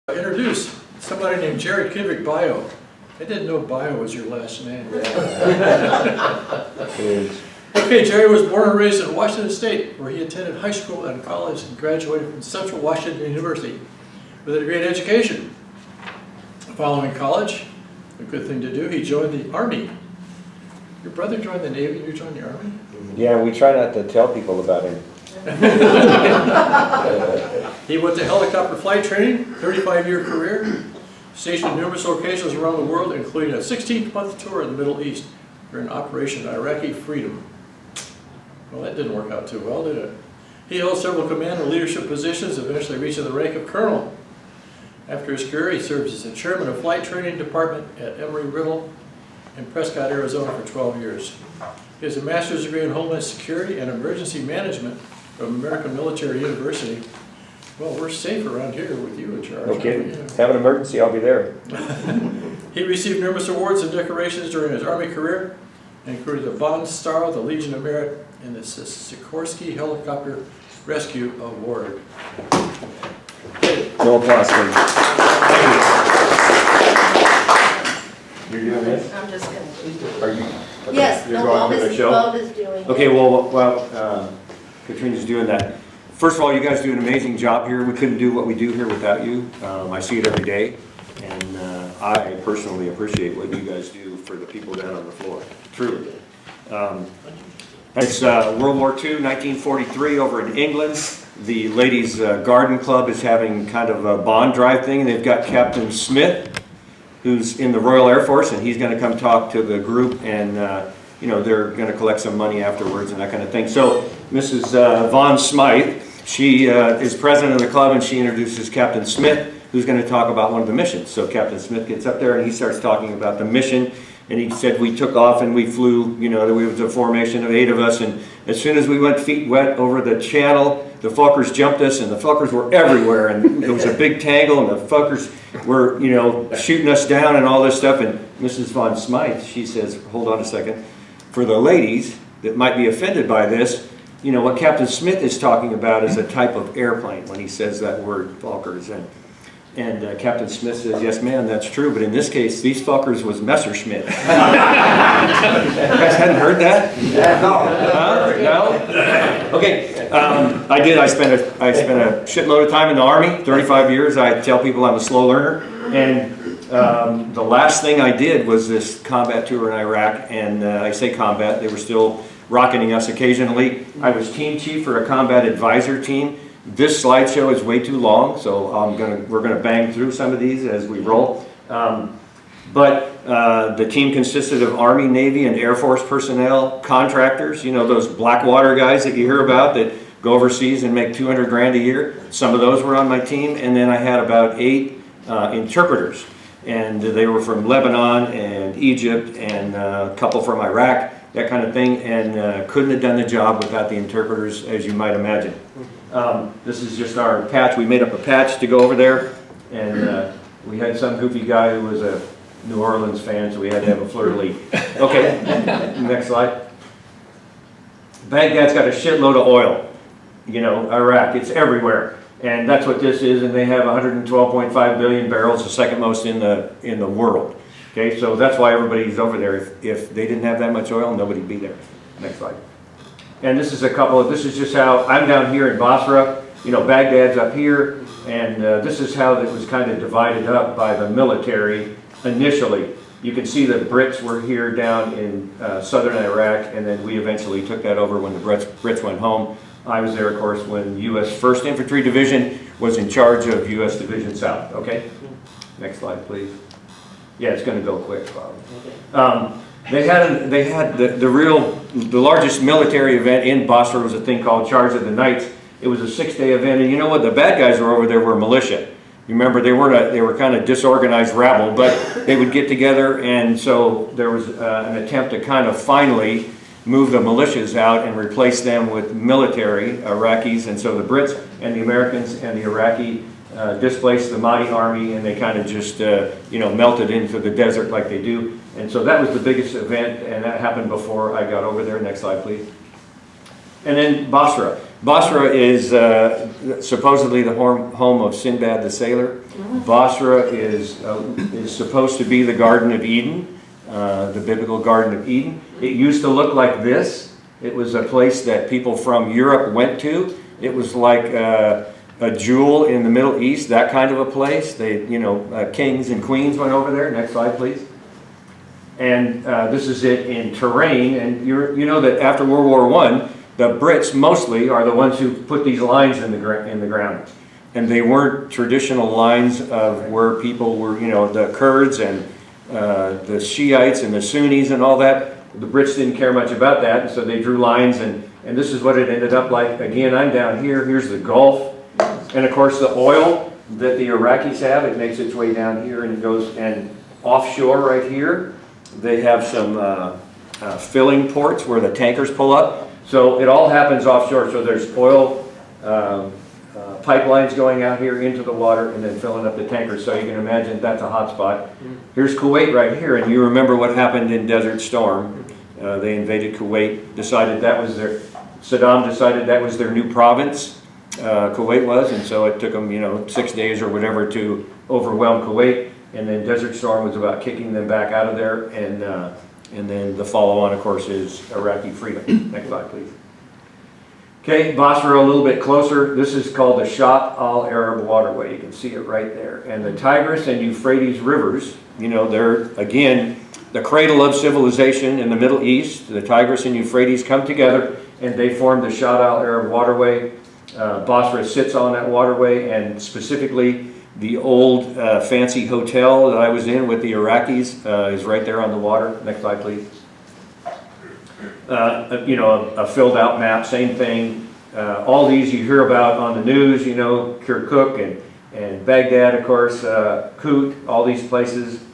Introduce somebody named Jared KIDRICK Bio. I didn't know Bio was your last name. Okay, Jerry was born and raised in Washington State, where he attended high school and college and graduated from Central Washington University with a degree in education. Following college, a good thing to do, he joined the Army. Your brother joined the Navy, you joined the Army? Yeah, we try not to tell people about him. He went to helicopter flight training, 35-year career, stationed in numerous locations around the world, including a 16-month tour in the Middle East during Operation Iraqi Freedom. Well, that didn't work out too well, did it? He held several command and leadership positions, eventually reaching the rank of colonel. After his career, he served as the chairman of flight training department at Embry-Riddle in Prescott, Arizona for 12 years. He has a master's degree in Homeland Security and Emergency Management from American Military University. Well, we're safe around here with you in charge. Okay, have an emergency, I'll be there. He received numerous awards and decorations during his Army career, including the Bronze Star, the Legion of Merit, and the Sikorsky Helicopter Rescue Award. No applause, please. You're doing this? I'm just going to. Are you? Okay. Yes, You're no, going to the show? Bob is doing it. Okay, well, Katrina's doing that. First of all, you guys do an amazing job here. We couldn't do what we do here without you. I see it every day, and I personally appreciate what you guys do for the people down on the floor, truly. It's World War II, 1943, over in England. The Ladies Garden Club is having kind of a bond drive thing, and they've got Captain Smith, who's in the Royal Air Force, and he's going to come talk to the group, and you know, they're going to collect some money afterwards and that kind of thing. So Mrs. Von Smythe, she is president of the club, and she introduces Captain Smith, who's going to talk about one of the missions. So Captain Smith gets up there and he starts talking about the mission, and he said we took off and we flew, you know, there was a formation of 8 of us, and as soon as we went feet wet over the channel, the fuckers jumped us, and the fuckers were everywhere, and it was a big tangle, and the fuckers were, you know, shooting us down and all this stuff. And Mrs. Von Smythe, she says, hold on a second, for the ladies that might be offended by this, you know, what Captain Smith is talking about is a type of airplane when he says that word, fuckers. And Captain Smith says, yes, ma'am, that's true, but in this case, these fuckers was Messerschmitt. You guys hadn't heard that? No. No? Okay, I did. I spent a shitload of time in the Army, 35 years. I tell people I'm a slow learner. And the last thing I did was this combat tour in Iraq, and I say combat, they were still rocketing us occasionally. I was team chief for a combat advisor team. This slideshow is way too long, so we're gonna bang through some of these as we roll. But the team consisted of Army, Navy, and Air Force personnel, contractors, you know, those Blackwater guys that you hear about that go overseas and make 200 grand a year. Some of those were on my team, and then I had about 8 interpreters, and they were from Lebanon and Egypt and a couple from Iraq, that kind of thing, and couldn't have done the job without the interpreters, as you might imagine. This is just our patch. We made up a patch to go over there, and we had some goofy guy who was a New Orleans fan, so we had to have a fleur-de-lis. Okay, next slide. Baghdad's got a shitload of oil. You know, Iraq, it's everywhere. And that's what this is, and they have 112.5 billion barrels, the second most in the world. Okay, so that's why everybody's over there. If they didn't have that much oil, nobody'd be there. Next slide. And this is this is just how, I'm down here in Basra, you know, Baghdad's up here, and this is how it was kind of divided up by the military initially. You can see the Brits were here down in southern Iraq, and then we eventually took that over when the Brits went home. I was there, of course, when U.S. 1st Infantry Division was in charge of U.S. Division South. Okay? Next slide, please. Yeah, it's going to go quick, Bob. They had the largest military event in Basra was a thing called Charge of the Knights. It was a 6-day event, and you know what? The bad guys were over there were militia. You remember, they were kind of disorganized rabble, but they would get together, and so there was an attempt to kind of finally move the militias out and replace them with military Iraqis, and so the Brits and the Americans and the Iraqi displaced the Mahdi army, and they kind of just you know, melted into the desert like they do. And so that was the biggest event, and that happened before I got over there. Next slide, please. And then Basra. Basra is supposedly the home of Sinbad the Sailor. Basra is supposed to be the Garden of Eden, the biblical Garden of Eden. It used to look like this. It was a place that people from Europe went to. It was like a jewel in the Middle East, that kind of a place. They, kings and queens went over there. Next slide, please. And this is it in terrain. And you know that after World War I, the Brits mostly are the ones who put these lines in the ground. And they weren't traditional lines of where people were, the Kurds and the Shiites and the Sunnis and all that. The Brits didn't care much about that, and so they drew lines, and this is what it ended up like. Again, I'm down here. Here's the Gulf. And of course, the oil that the Iraqis have, it makes its way down here and it goes, and offshore right here, they have some filling ports where the tankers pull up. So it all happens offshore. So there's oil pipelines going out here into the water and then filling up the tankers. So you can imagine that's a hot spot. Here's Kuwait right here, and you remember what happened in Desert Storm. They invaded Kuwait, Saddam decided that was their new province, Kuwait was, and so it took them, 6 days or whatever to overwhelm Kuwait, and then Desert Storm was about kicking them back out of there, and then the follow-on, of course, is Iraqi freedom. Next slide, please. Okay, Basra a little bit closer. This is called the Shatt al-Arab waterway. You can see it right there. And the Tigris and Euphrates rivers, they're, again, the cradle of civilization in the Middle East. The Tigris and Euphrates come together and they form the Shatt al-Arab waterway. Basra sits on that waterway, and specifically the old fancy hotel that I was in with the Iraqis is right there on the water. Next slide, please. A filled out map, same thing. All these you hear about on the news, Kirkuk and Baghdad, of course, Kut, all these places,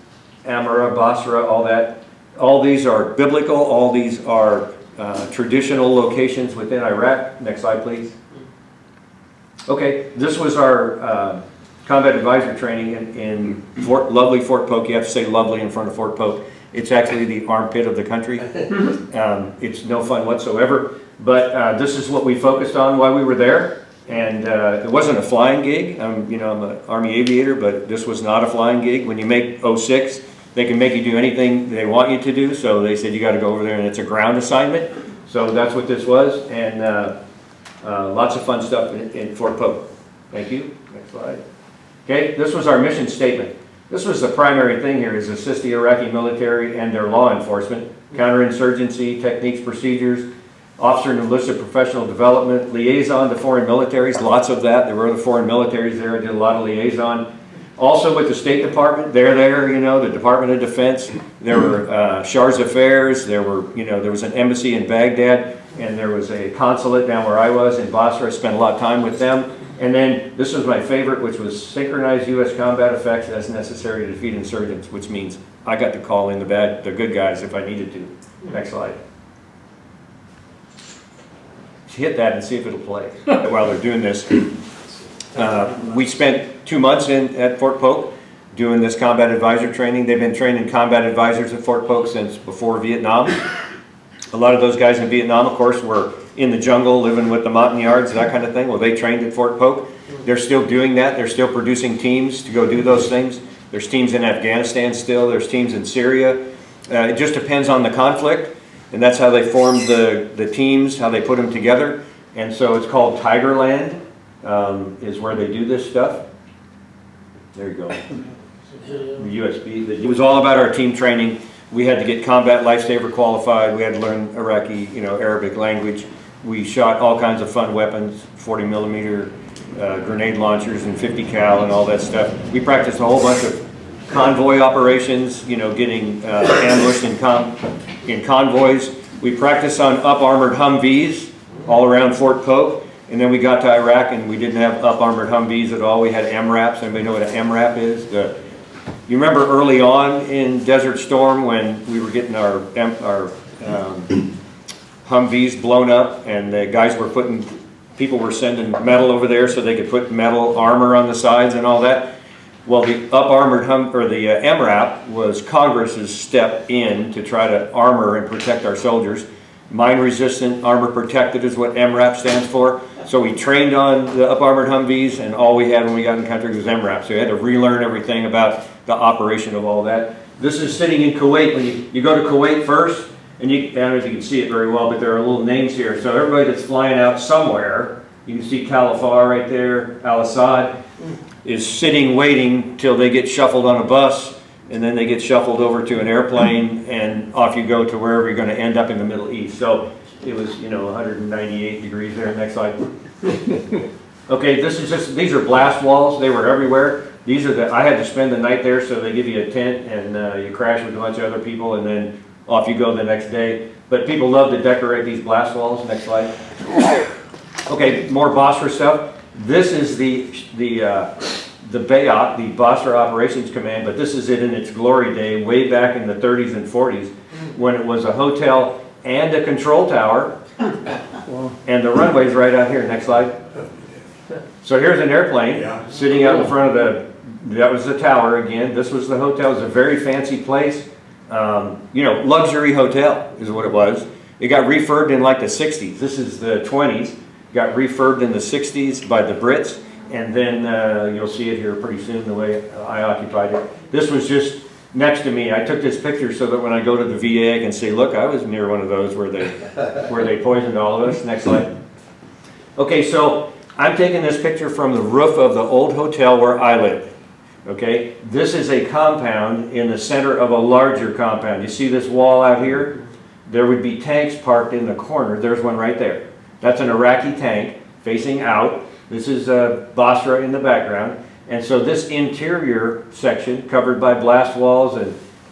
Amara, Basra, all that. All these are biblical, all these are traditional locations within Iraq. Next slide, please. Okay, this was our combat advisor training in lovely Fort Polk. You have to say lovely in front of Fort Polk. It's actually the armpit of the country. It's no fun whatsoever. But this is what we focused on while we were there. And it wasn't a flying gig. I'm an Army aviator, but this was not a flying gig. When you make 06, they can make you do anything they want you to do. So they said you got to go over there, and it's a ground assignment. So that's what this was. And lots of fun stuff in Fort Polk. Thank you. Next slide. Okay, this was our mission statement. This was the primary thing here, is assist the Iraqi military and their law enforcement, counterinsurgency, techniques, procedures, officer and enlisted professional development, liaison to foreign militaries, lots of that. There were other foreign militaries there. I did a lot of liaison. Also with the State Department, they're there, the Department of Defense. There were Shah's Affairs. There was an embassy in Baghdad, and there was a consulate down where I was in Basra. I spent a lot of time with them. And then this was my favorite, which was synchronized U.S. combat effects as necessary to defeat insurgents, which means I got to call in the good guys if I needed to. Next slide. Hit that and see if it'll play while they're doing this. We spent 2 months at Fort Polk doing this combat advisor training. They've been training combat advisors at Fort Polk since before Vietnam. A lot of those guys in Vietnam, of course, were in the jungle, living with the Montagnards, that kind of thing. Well, they trained at Fort Polk. They're still doing that. They're still producing teams to go do those things. There's teams in Afghanistan still. There's teams in Syria. It just depends on the conflict, and that's how they form the teams, how they put them together. And so it's called Tigerland, is where they do this stuff. There you go. The USB. It was all about our team training. We had to get combat lifesaver qualified. We had to learn Iraqi, Arabic language. We shot all kinds of fun weapons, 40 millimeter grenade launchers and 50 cal and all that stuff. We practiced a whole bunch of convoy operations, getting ambushed in convoys. We practiced on up-armored Humvees all around Fort Polk. And then we got to Iraq and we didn't have up-armored Humvees at all. We had MRAPs. Anybody know what an MRAP is? You remember early on in Desert Storm when we were getting our Humvees blown up, and the guys were people were sending metal over there so they could put metal armor on the sides and all that. Well, the up-armored the MRAP was Congress's step in to try to armor and protect our soldiers. Mine resistant, armor protected is what MRAP stands for. So we trained on the up-armored Humvees, and all we had when we got in country was MRAP. So we had to relearn everything about the operation of all that. This is sitting in Kuwait. When you go to Kuwait first, and I don't know if you can see it very well, but there are little names here. So everybody that's flying out somewhere, you can see Khalifa right there, Al-Assad, is sitting waiting till they get shuffled on a bus, and then they get shuffled over to an airplane, and off you go to wherever you're going to end up in the Middle East. So it was, 198 degrees there. Next slide. Okay, these are blast walls. They were everywhere. I had to spend the night there, so they give you a tent, and you crash with a bunch of other people, and then off you go the next day. But people love to decorate these blast walls. Next slide. Okay, more BASRA stuff. This is the BAOC, the BASRA Operations Command, but this is it in its glory day, way back in the 30s and 40s, when it was a hotel and a control tower, and the runway's right out here. Next slide. So here's an airplane sitting out in front of that was the tower again. This was the hotel. It was a very fancy place. Luxury hotel is what it was. It got refurbed in like the 60s. This is the 20s. Got refurbed in the 60s by the Brits. And then you'll see it here pretty soon the way I occupied it. This was just next to me. I took this picture so that when I go to the VA I can say, look, I was near one of those where they poisoned all of us. Next slide. Okay, so I'm taking this picture from the roof of the old hotel where I lived. Okay, this is a compound in the center of a larger compound. You see this wall out here? There would be tanks parked in the corner. There's one right there. That's an Iraqi tank facing out. This is Basra in the background. And so this interior section covered by blast walls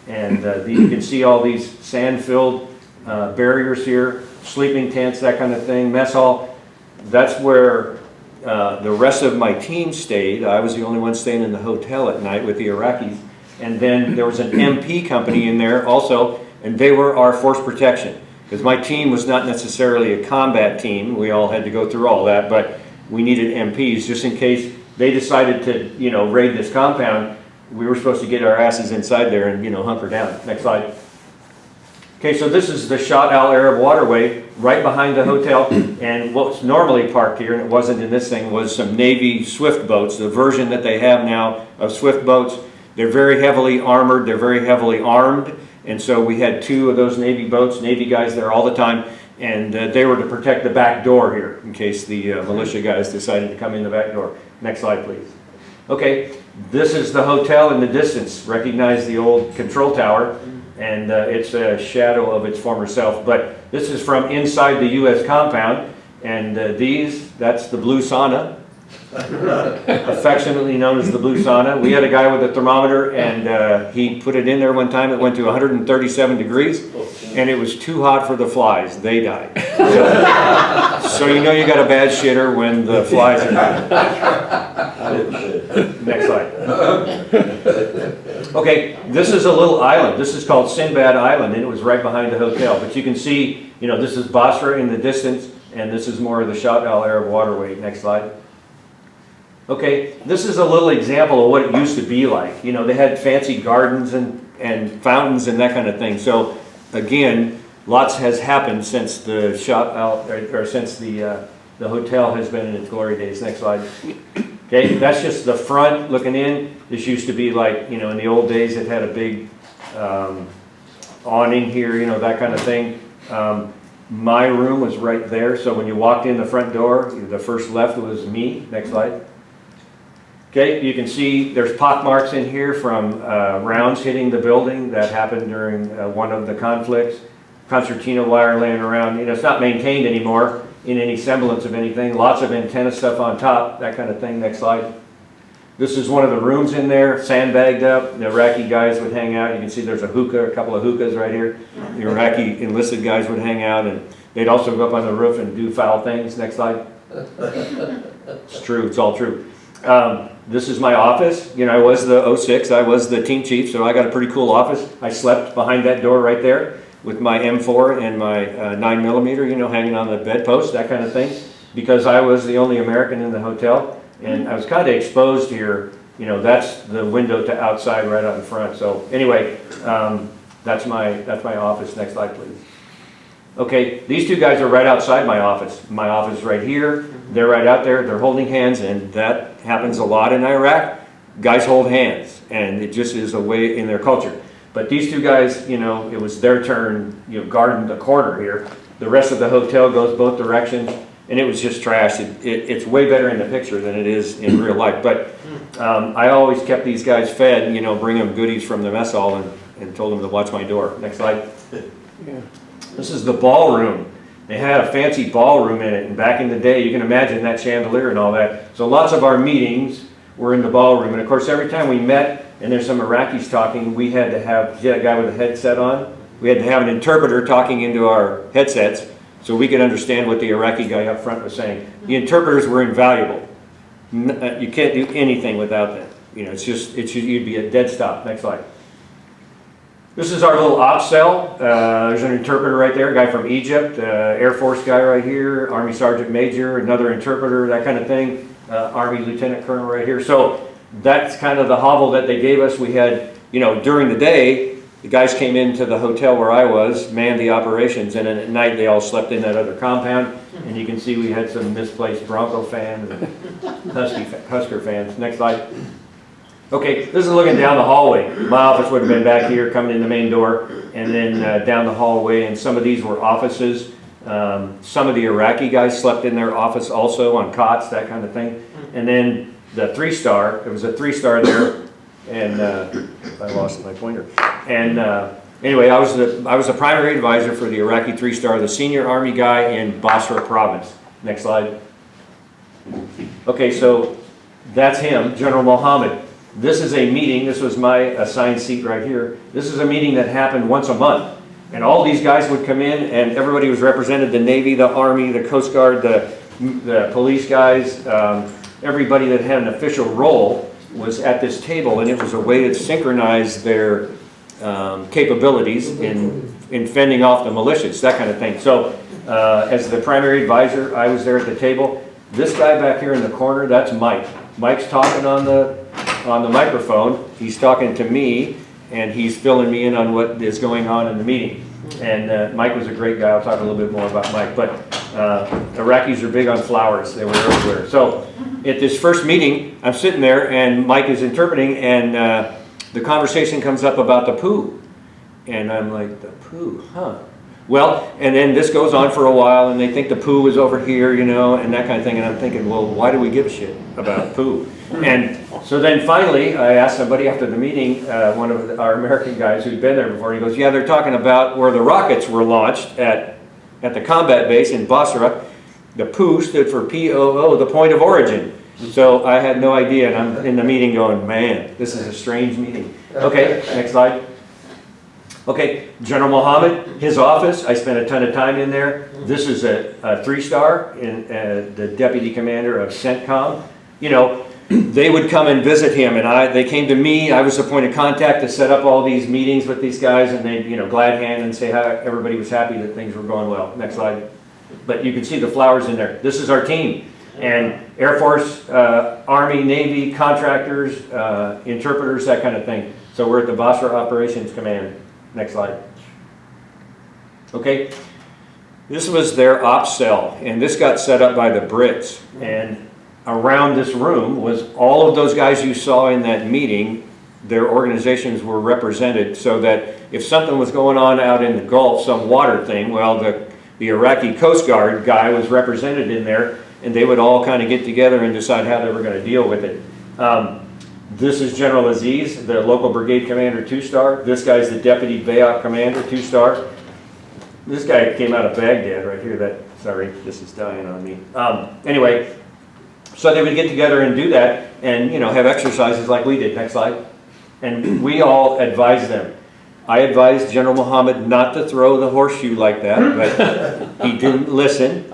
and you can see all these sand-filled barriers here, sleeping tents, that kind of thing, mess hall. That's where the rest of my team stayed. I was the only one staying in the hotel at night with the Iraqis. And then there was an MP company in there also, and they were our force protection. Because my team was not necessarily a combat team. We all had to go through all that, but we needed MPs just in case they decided to, raid this compound. We were supposed to get our asses inside there and, hunker down. Next slide. Okay, so this is the Shatt Al Arab waterway right behind the hotel, and what's normally parked here, and it wasn't in this thing, was some Navy Swift boats, the version that they have now of Swift boats. They're very heavily armored, they're very heavily armed, and so we had 2 of those Navy boats, Navy guys there all the time, and they were to protect the back door here in case the militia guys decided to come in the back door. Next slide, please. Okay, this is the hotel in the distance. Recognize the old control tower, and it's a shadow of its former self. But this is from inside the U.S. compound, and that's the blue sauna, affectionately known as the blue sauna. We had a guy with a thermometer, and he put it in there one time. It went to 137 degrees, and it was too hot for the flies. They died. So you know you got a bad shitter when the flies are dying. Next slide. Okay, this is a little island. This is called Sinbad Island, and it was right behind the hotel. But you can see, this is Basra in the distance, and this is more of the Shatt Al Arab waterway. Next slide. Okay, this is a little example of what it used to be like. They had fancy gardens and fountains and that kind of thing. So again, lots has happened since the the hotel has been in its glory days. Next slide. Okay, that's just the front looking in. This used to be like, in the old days it had a big awning here, that kind of thing. My room was right there, so when you walked in the front door, the first left was me. Next slide. Okay, you can see there's pockmarks in here from rounds hitting the building that happened during one of the conflicts. Concertina wire laying around. It's not maintained anymore in any semblance of anything. Lots of antenna stuff on top, that kind of thing. Next slide. This is one of the rooms in there, sandbagged up. The Iraqi guys would hang out. You can see there's a hookah, a couple of hookahs right here. The Iraqi enlisted guys would hang out, and they'd also go up on the roof and do foul things. Next slide. It's true. It's all true. This is my office. I was the 06. I was the team chief, so I got a pretty cool office. I slept behind that door right there with my M4 and my 9mm, hanging on the bedpost, that kind of thing, because I was the only American in the hotel, and I was kind of exposed here. That's the window to outside right out in front. So anyway, that's my office. Next slide, please. Okay, these two guys are right outside my office. My office is right here, they're right out there, they're holding hands, and that happens a lot in Iraq. Guys hold hands, and it just is a way in their culture. But these two guys, you know, it was their turn, you know, guarding the corner here. The rest of the hotel goes both directions, and it was just trash. It's way better in the picture than it is in real life. But I always kept these guys fed, you know, bring them goodies from the mess hall and told them to watch my door. Next slide. Yeah. This is the ballroom. They had a fancy ballroom in it, and back in the day, you can imagine that chandelier and all that. So lots of our meetings were in the ballroom, and of course, every time we met and there's some Iraqis talking, we had to have, see that guy with a headset on? We had to have an interpreter talking into our headsets so we could understand what the Iraqi guy up front was saying. The interpreters were invaluable. You can't do anything without them. You know, you'd be a dead stop. Next slide. This is our little ops cell. There's an interpreter right there, a guy from Egypt, Air Force guy right here, Army Sergeant Major, another interpreter, that kind of thing, Army Lieutenant Colonel right here. So that's kind of the hovel that they gave us. We had, you know, during the day, the guys came into the hotel where I was, manned the operations, and then at night they all slept in that other compound. And you can see we had some misplaced Bronco fans and Husker fans. Next slide. Okay, this is looking down the hallway. My office would have been back here, coming in the main door, and then down the hallway, and some of these were offices. Some of the Iraqi guys slept in their office also on cots, that kind of thing. And then the 3-star, there was a 3-star there, and I lost my pointer. And anyway, I was the primary advisor for the Iraqi 3-star, the senior Army guy in Basra province. Next slide. Okay, so that's him, General Mohammed. This is a meeting, this was my assigned seat right here. This is a meeting that happened once a month. And all these guys would come in, and everybody was represented, the Navy, the Army, the Coast Guard, the police guys, everybody that had an official role was at this table, and it was a way to synchronize their capabilities in fending off the militias, that kind of thing. So as the primary advisor, I was there at the table. This guy back here in the corner, that's Mike. Mike's talking on the microphone. He's talking to me, and he's filling me in on what is going on in the meeting. And Mike was a great guy. I'll talk a little bit more about Mike. But Iraqis are big on flowers. They were everywhere. So at this first meeting, I'm sitting there, and Mike is interpreting, and the conversation comes up about the poo. And I'm like, the poo, huh? Well, and then this goes on for a while, and they think the poo is over here, you know, and that kind of thing. And I'm thinking, well, why do we give a shit about poo? And so then finally, I asked somebody after the meeting, one of our American guys who'd been there before, he goes, yeah, they're talking about where the rockets were launched at the combat base in Basra. The POO stood for P-O-O, the point of origin. So I had no idea, and I'm in the meeting going, man, this is a strange meeting. Okay, next slide. Okay, General Mohammed, his office, I spent a ton of time in there. This is a 3-star, in the deputy commander of CENTCOM. You know, they would come and visit him, and they came to me. I was the point of contact to set up all these meetings with these guys, and they'd, you know, glad hand and say how everybody was happy that things were going well. Next slide. But you can see the flowers in there. This is our team. And Air Force, Army, Navy, contractors, interpreters, that kind of thing. So we're at the Basra Operations Command. Next slide. Okay, this was their ops cell, and this got set up by the Brits. And around this room was all of those guys you saw in that meeting. Their organizations were represented, so that if something was going on out in the Gulf, some water thing, well, the Iraqi Coast Guard guy was represented in there, and they would all kind of get together and decide how they were going to deal with it. This is General Aziz, the local brigade commander, 2-star. This guy's the deputy BASRA commander, 2-star. This guy came out of Baghdad right here. Sorry, this is dying on me. Anyway, so they would get together and do that, and, you know, have exercises like we did. Next slide. And we all advised them. I advised General Mohammed not to throw the horseshoe like that, but he didn't listen.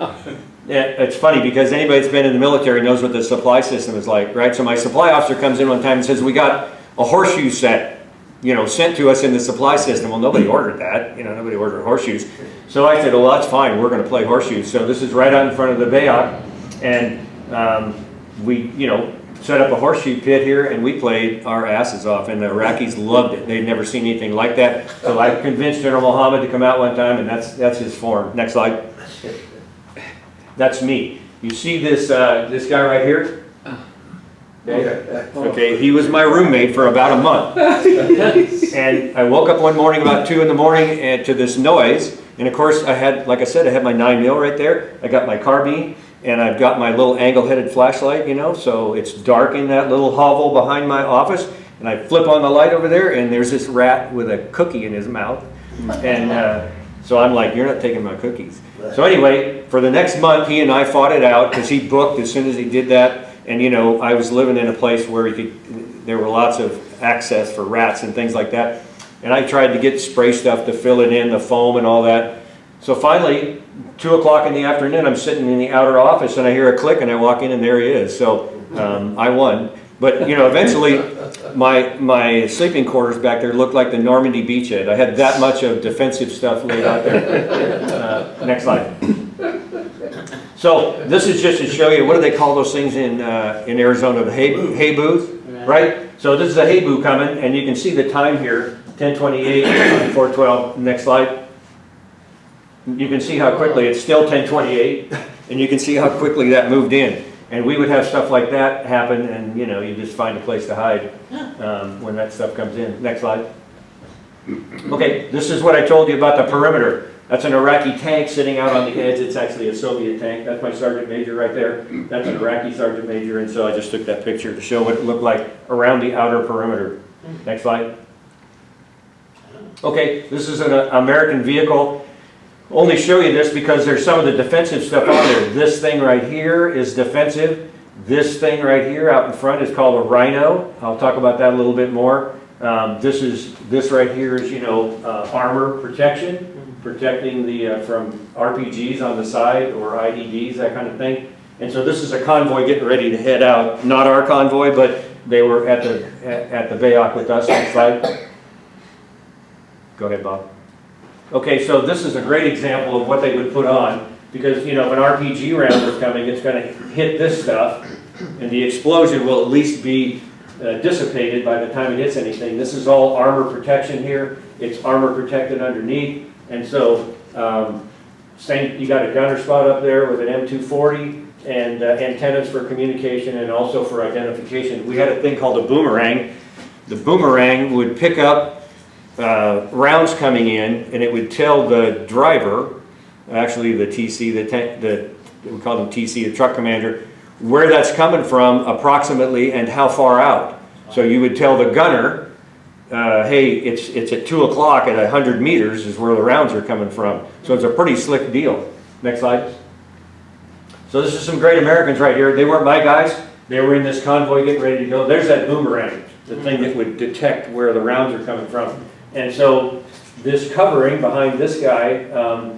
It's funny because anybody that's been in the military knows what the supply system is like, right? So my supply officer comes in one time and says, we got a horseshoe set, you know, sent to us in the supply system. Well, nobody ordered that. You know, nobody ordered horseshoes. So I said, well, that's fine. We're going to play horseshoes. So this is right out in front of the BASRA. And we, you know, set up a horseshoe pit here, and we played our asses off, and the Iraqis loved it. They'd never seen anything like that. So I convinced General Mohammed to come out one time, and that's his form. Next slide. That's me. You see this this guy right here? Okay, he was my roommate for about a month. And I woke up one morning about 2 in the morning and to this noise. And of course I had, like I said, I had my 9mm right there. I got my carbine and I've got my little angle-headed flashlight, you know, so it's dark in that little hovel behind my office. And I flip on the light over there and there's this rat with a cookie in his mouth. And so I'm like, you're not taking my cookies. So anyway, for the next month, he and I fought it out because he booked as soon as he did that. And you know, I was living in a place where there were lots of access for rats and things like that. And I tried to get spray stuff to fill it in, the foam and all that. So finally, 2 o'clock in the afternoon, I'm sitting in the outer office and I hear a click and I walk in and there he is. So I won. But you know, eventually my sleeping quarters back there looked like the Normandy beachhead. I had that much of defensive stuff laid out there. Next slide. So this is just to show you, what do they call those things in Arizona? The hay booth, right? So this is a hay boo coming, and you can see the time here, 10:28 on 412. Next slide. You can see how quickly, it's still 10:28, and you can see how quickly that moved in. And we would have stuff like that happen, and you know, you just find a place to hide when that stuff comes in. Next slide. Okay, this is what I told you about the perimeter. That's an Iraqi tank sitting out on the edge. It's actually a Soviet tank. That's my sergeant major right there. That's an Iraqi sergeant major, and so I just took that picture to show what it looked like around the outer perimeter. Next slide. Okay, this is an American vehicle. Only show you this because there's some of the defensive stuff on there. This thing right here is defensive. This thing right here out in front is called a Rhino. I'll talk about that a little bit more. This right here is, you know, armor protection. Protecting the from RPGs on the side or IEDs, that kind of thing. And so this is a convoy getting ready to head out. Not our convoy, but they were at the Bayok with us. Next slide. Go ahead, Bob. Okay, so this is a great example of what they would put on because, you know, if an RPG round is coming, it's going to hit this stuff, and the explosion will at least be dissipated by the time it hits anything. This is all armor protection here. It's armor protected underneath. And so, you got a gunner spot up there with an M240 and antennas for communication and also for identification. We had a thing called a boomerang. The boomerang would pick up rounds coming in, and it would tell the driver, actually the TC, we call them TC, the truck commander, where that's coming from approximately and how far out. So you would tell the gunner, hey, it's at 2 o'clock at 100 meters is where the rounds are coming from. So it's a pretty slick deal. Next slide. So this is some great Americans right here. They weren't my guys. They were in this convoy getting ready to go. There's that boomerang, the thing that would detect where the rounds are coming from. And so this covering behind this guy,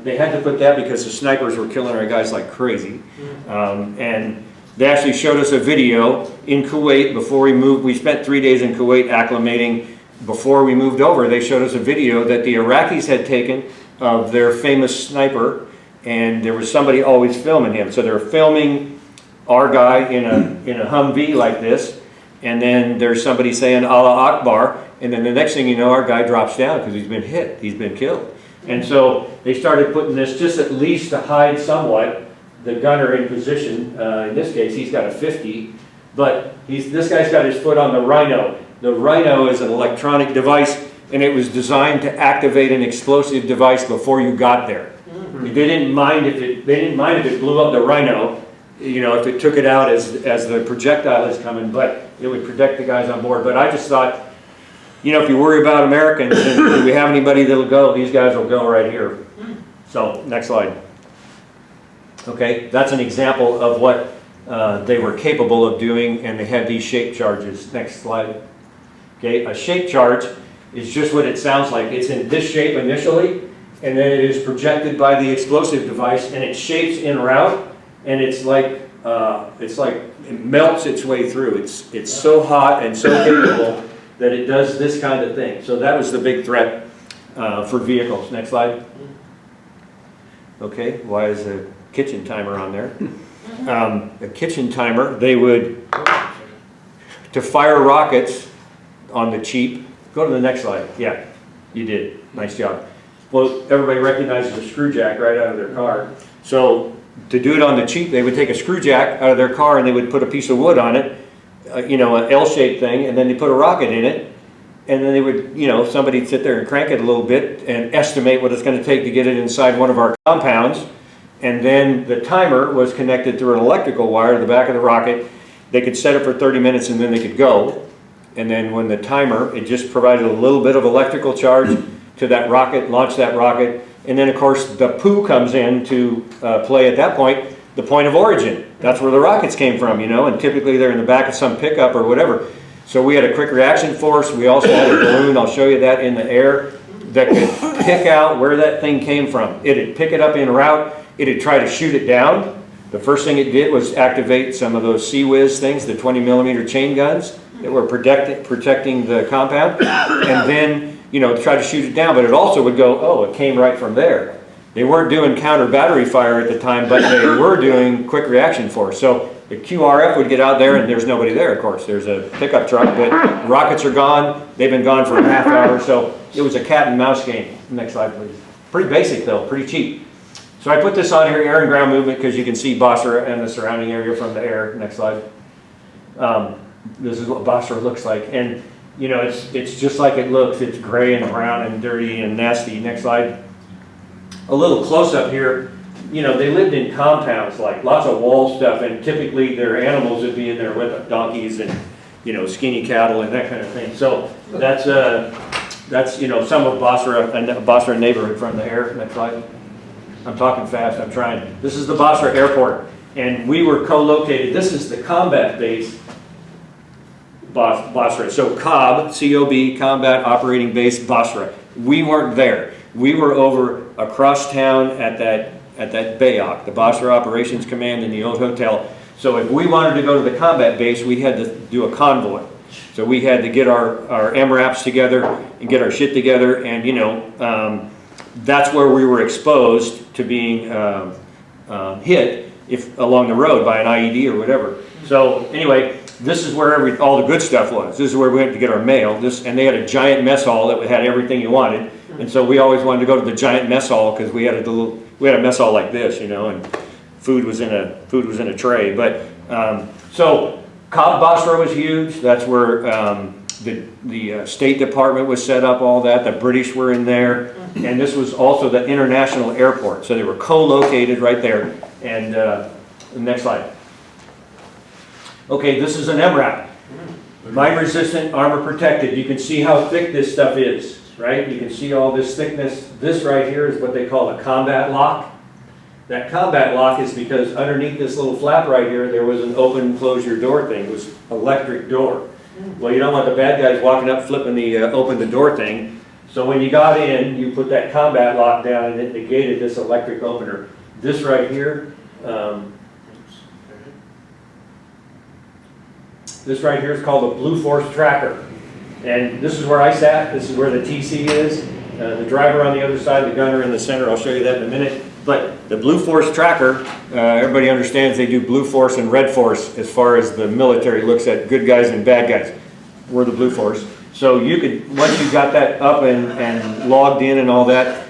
they had to put that because the snipers were killing our guys like crazy. And they actually showed us a video in Kuwait before we moved. We spent 3 days in Kuwait acclimating. Before we moved over, they showed us a video that the Iraqis had taken of their famous sniper, and there was somebody always filming him. So they're filming our guy in a Humvee like this, and then there's somebody saying Allah Akbar, and then the next thing you know, our guy drops down because he's been hit, he's been killed. And so they started putting this just at least to hide somewhat the gunner in position. In this case, he's got a 50, but this guy's got his foot on the Rhino. The Rhino is an electronic device, and it was designed to activate an explosive device before you got there. They didn't mind if it blew up the Rhino, you know, if it took it out as the projectile is coming, but it would protect the guys on board. But I just thought, you know, if you worry about Americans, and do we have anybody that'll go? These guys will go right here. So next slide. Okay, that's an example of what they were capable of doing, and they had these shape charges. Next slide. Okay, a shape charge is just what it sounds like. It's in this shape initially, and then it is projected by the explosive device, and it shapes en route, and it's like it melts its way through. It's so hot and so capable that it does this kind of thing. So that was the big threat for vehicles. Next slide. Okay, why is a kitchen timer on there? A kitchen timer, they would to fire rockets on the cheap. Go to the next slide. Yeah, you did. Nice job. Well, everybody recognizes a screw jack right out of their car. So to do it on the cheap, they would take a screw jack out of their car and they would put a piece of wood on it, you know, an L-shaped thing, and then they put a rocket in it. And then they would, you know, somebody'd sit there and crank it a little bit and estimate what it's going to take to get it inside one of our compounds. And then the timer was connected through an electrical wire to the back of the rocket. They could set it for 30 minutes and then they could go. And then when the timer, it just provided a little bit of electrical charge to that rocket, launch that rocket. And then of course the poo comes in to play at that point, the point of origin. That's where the rockets came from, you know, and typically they're in the back of some pickup or whatever. So we had a quick reaction force. We also had a balloon, I'll show you that, in the air that could pick out where that thing came from. It'd pick it up en route. It'd try to shoot it down. The first thing it did was activate some of those Sea-Whiz things, the 20mm chain guns that were protecting the compound. And then, you know, try to shoot it down. But it also would go, oh, it came right from there. They weren't doing counter battery fire at the time, but they were doing quick reaction force. So the QRF would get out there and there's nobody there, of course. There's a pickup truck, but rockets are gone. They've been gone for a half hour. So it was a cat and mouse game. Next slide, please. Pretty basic though, pretty cheap. So I put this on here, air and ground movement, because you can see BASRA and the surrounding area from the air. Next slide. This is what BASRA looks like. And you know, it's just like it looks. It's gray and brown and dirty and nasty. Next slide. A little close up here. You know, they lived in compounds, like lots of wall stuff, and typically their animals would be in there with them, donkeys and, you know, skinny cattle and that kind of thing. So that's you know, some of BASRA neighborhood from the air. Next slide. I'm talking fast, I'm trying. This is the BASRA airport, and we were co-located. This is the combat base, BASRA. So COB, C-O-B, Combat Operating Base BASRA. We weren't there. We were over across town at that BAOC, the BASRA Operations Command in the old hotel. So if we wanted to go to the combat base, we had to do a convoy. So we had to get our MRAPs together and get our shit together, and you know, that's where we were exposed to being hit along the road by an IED or whatever. So anyway, this is where all the good stuff was. This is where we went to get our mail. And they had a giant mess hall that had everything you wanted. And so we always wanted to go to the giant mess hall because we had a mess hall like this, you know, and food was in a tray. But so Cobb BASRA was huge. That's where the State Department was set up. All that. The British were in there, and this was also the international airport. So they were co-located right there. And next slide. Okay, this is an MRAP. Mine resistant, armor protected. You can see how thick this stuff is, right? You can see all this thickness. This right here is what they call a combat lock. That combat lock is because underneath this little flap right here, there was an open close your door thing. It was electric door. Well, you don't want the bad guys walking up flipping the open the door thing. So when you got in, you put that combat lock down and it negated this electric opener. This right here, is called a Blue Force Tracker. And this is where I sat. This is where the TC is. The driver on the other side, the gunner in the center. I'll show you that in a minute. But the Blue Force Tracker, everybody understands they do Blue Force and Red Force as far as the military looks at good guys and bad guys. We're the Blue Force. So you could, once you got that up and logged in and all that,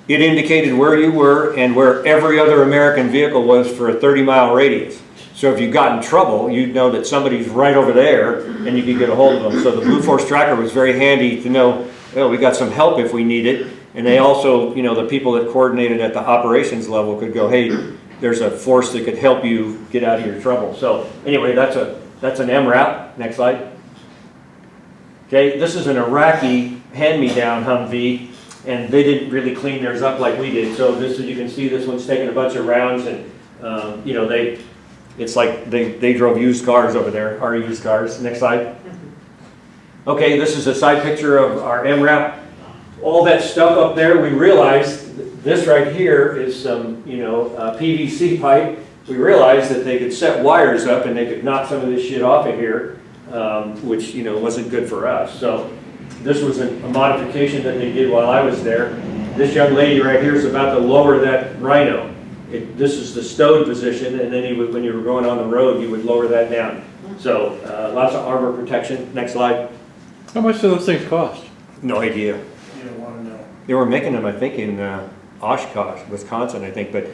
it indicated where you were and where every other American vehicle was for a 30-mile radius. So if you got in trouble, you'd know that somebody's right over there and you could get a hold of them. So the Blue Force Tracker was very handy to know, well, we got some help if we need it. And they also, you know, the people that coordinated at the operations level could go, hey, there's a force that could help you get out of your trouble. So anyway, that's an MRAP. Next slide. Okay, this is an Iraqi hand-me-down Humvee, and they didn't really clean theirs up like we did. So this, you can see, this one's taking a bunch of rounds, and you know, it's like they drove used cars over there, our used cars. Next slide. Okay, this is a side picture of our MRAP. All that stuff up there, we realized this right here is some, you know, PVC pipe. We realized that they could set wires up and they could knock some of this shit off of here, which, you know, wasn't good for us. So this was a modification that they did while I was there. This young lady right here is about to lower that Rhino. This is the stowed position, and then when you were going on the road, you would lower that down. So lots of armor protection. Next slide. How much do those things cost? No idea. You don't want to know. They were making them, I think, in Oshkosh, Wisconsin, I think, but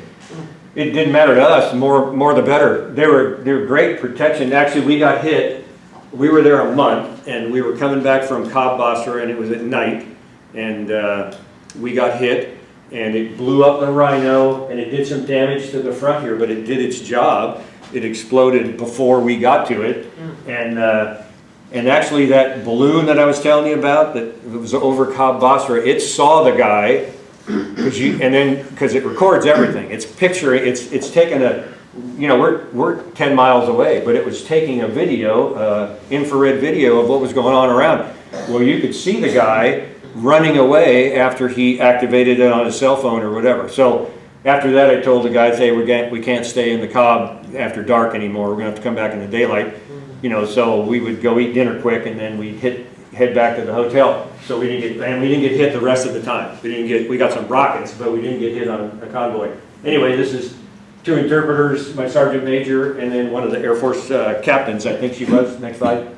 it didn't matter to us. More the better. They were great protection. Actually, we got hit. We were there a month, and we were coming back from BASRA, and it was at night, and we got hit, and it blew up the Rhino, and it did some damage to the front here, but it did its job. It exploded before we got to it, and actually that balloon that I was telling you about that was over BASRA, it saw the guy, because it records everything. It's picturing. It's taken a, you know, we're 10 miles away, but it was taking a video, infrared video of what was going on around. Well, you could see the guy running away after he activated it on his cell phone or whatever. So after that, I told the guys, hey, we can't stay in the Cobb after dark anymore. We're gonna have to come back in the daylight. You know, so we would go eat dinner quick, and then we'd head back to the hotel. So we didn't get hit the rest of the time. We got some rockets, but we didn't get hit on a convoy. Anyway, this is 2 interpreters, my sergeant major, and then one of the Air Force captains, I think she was. Next slide.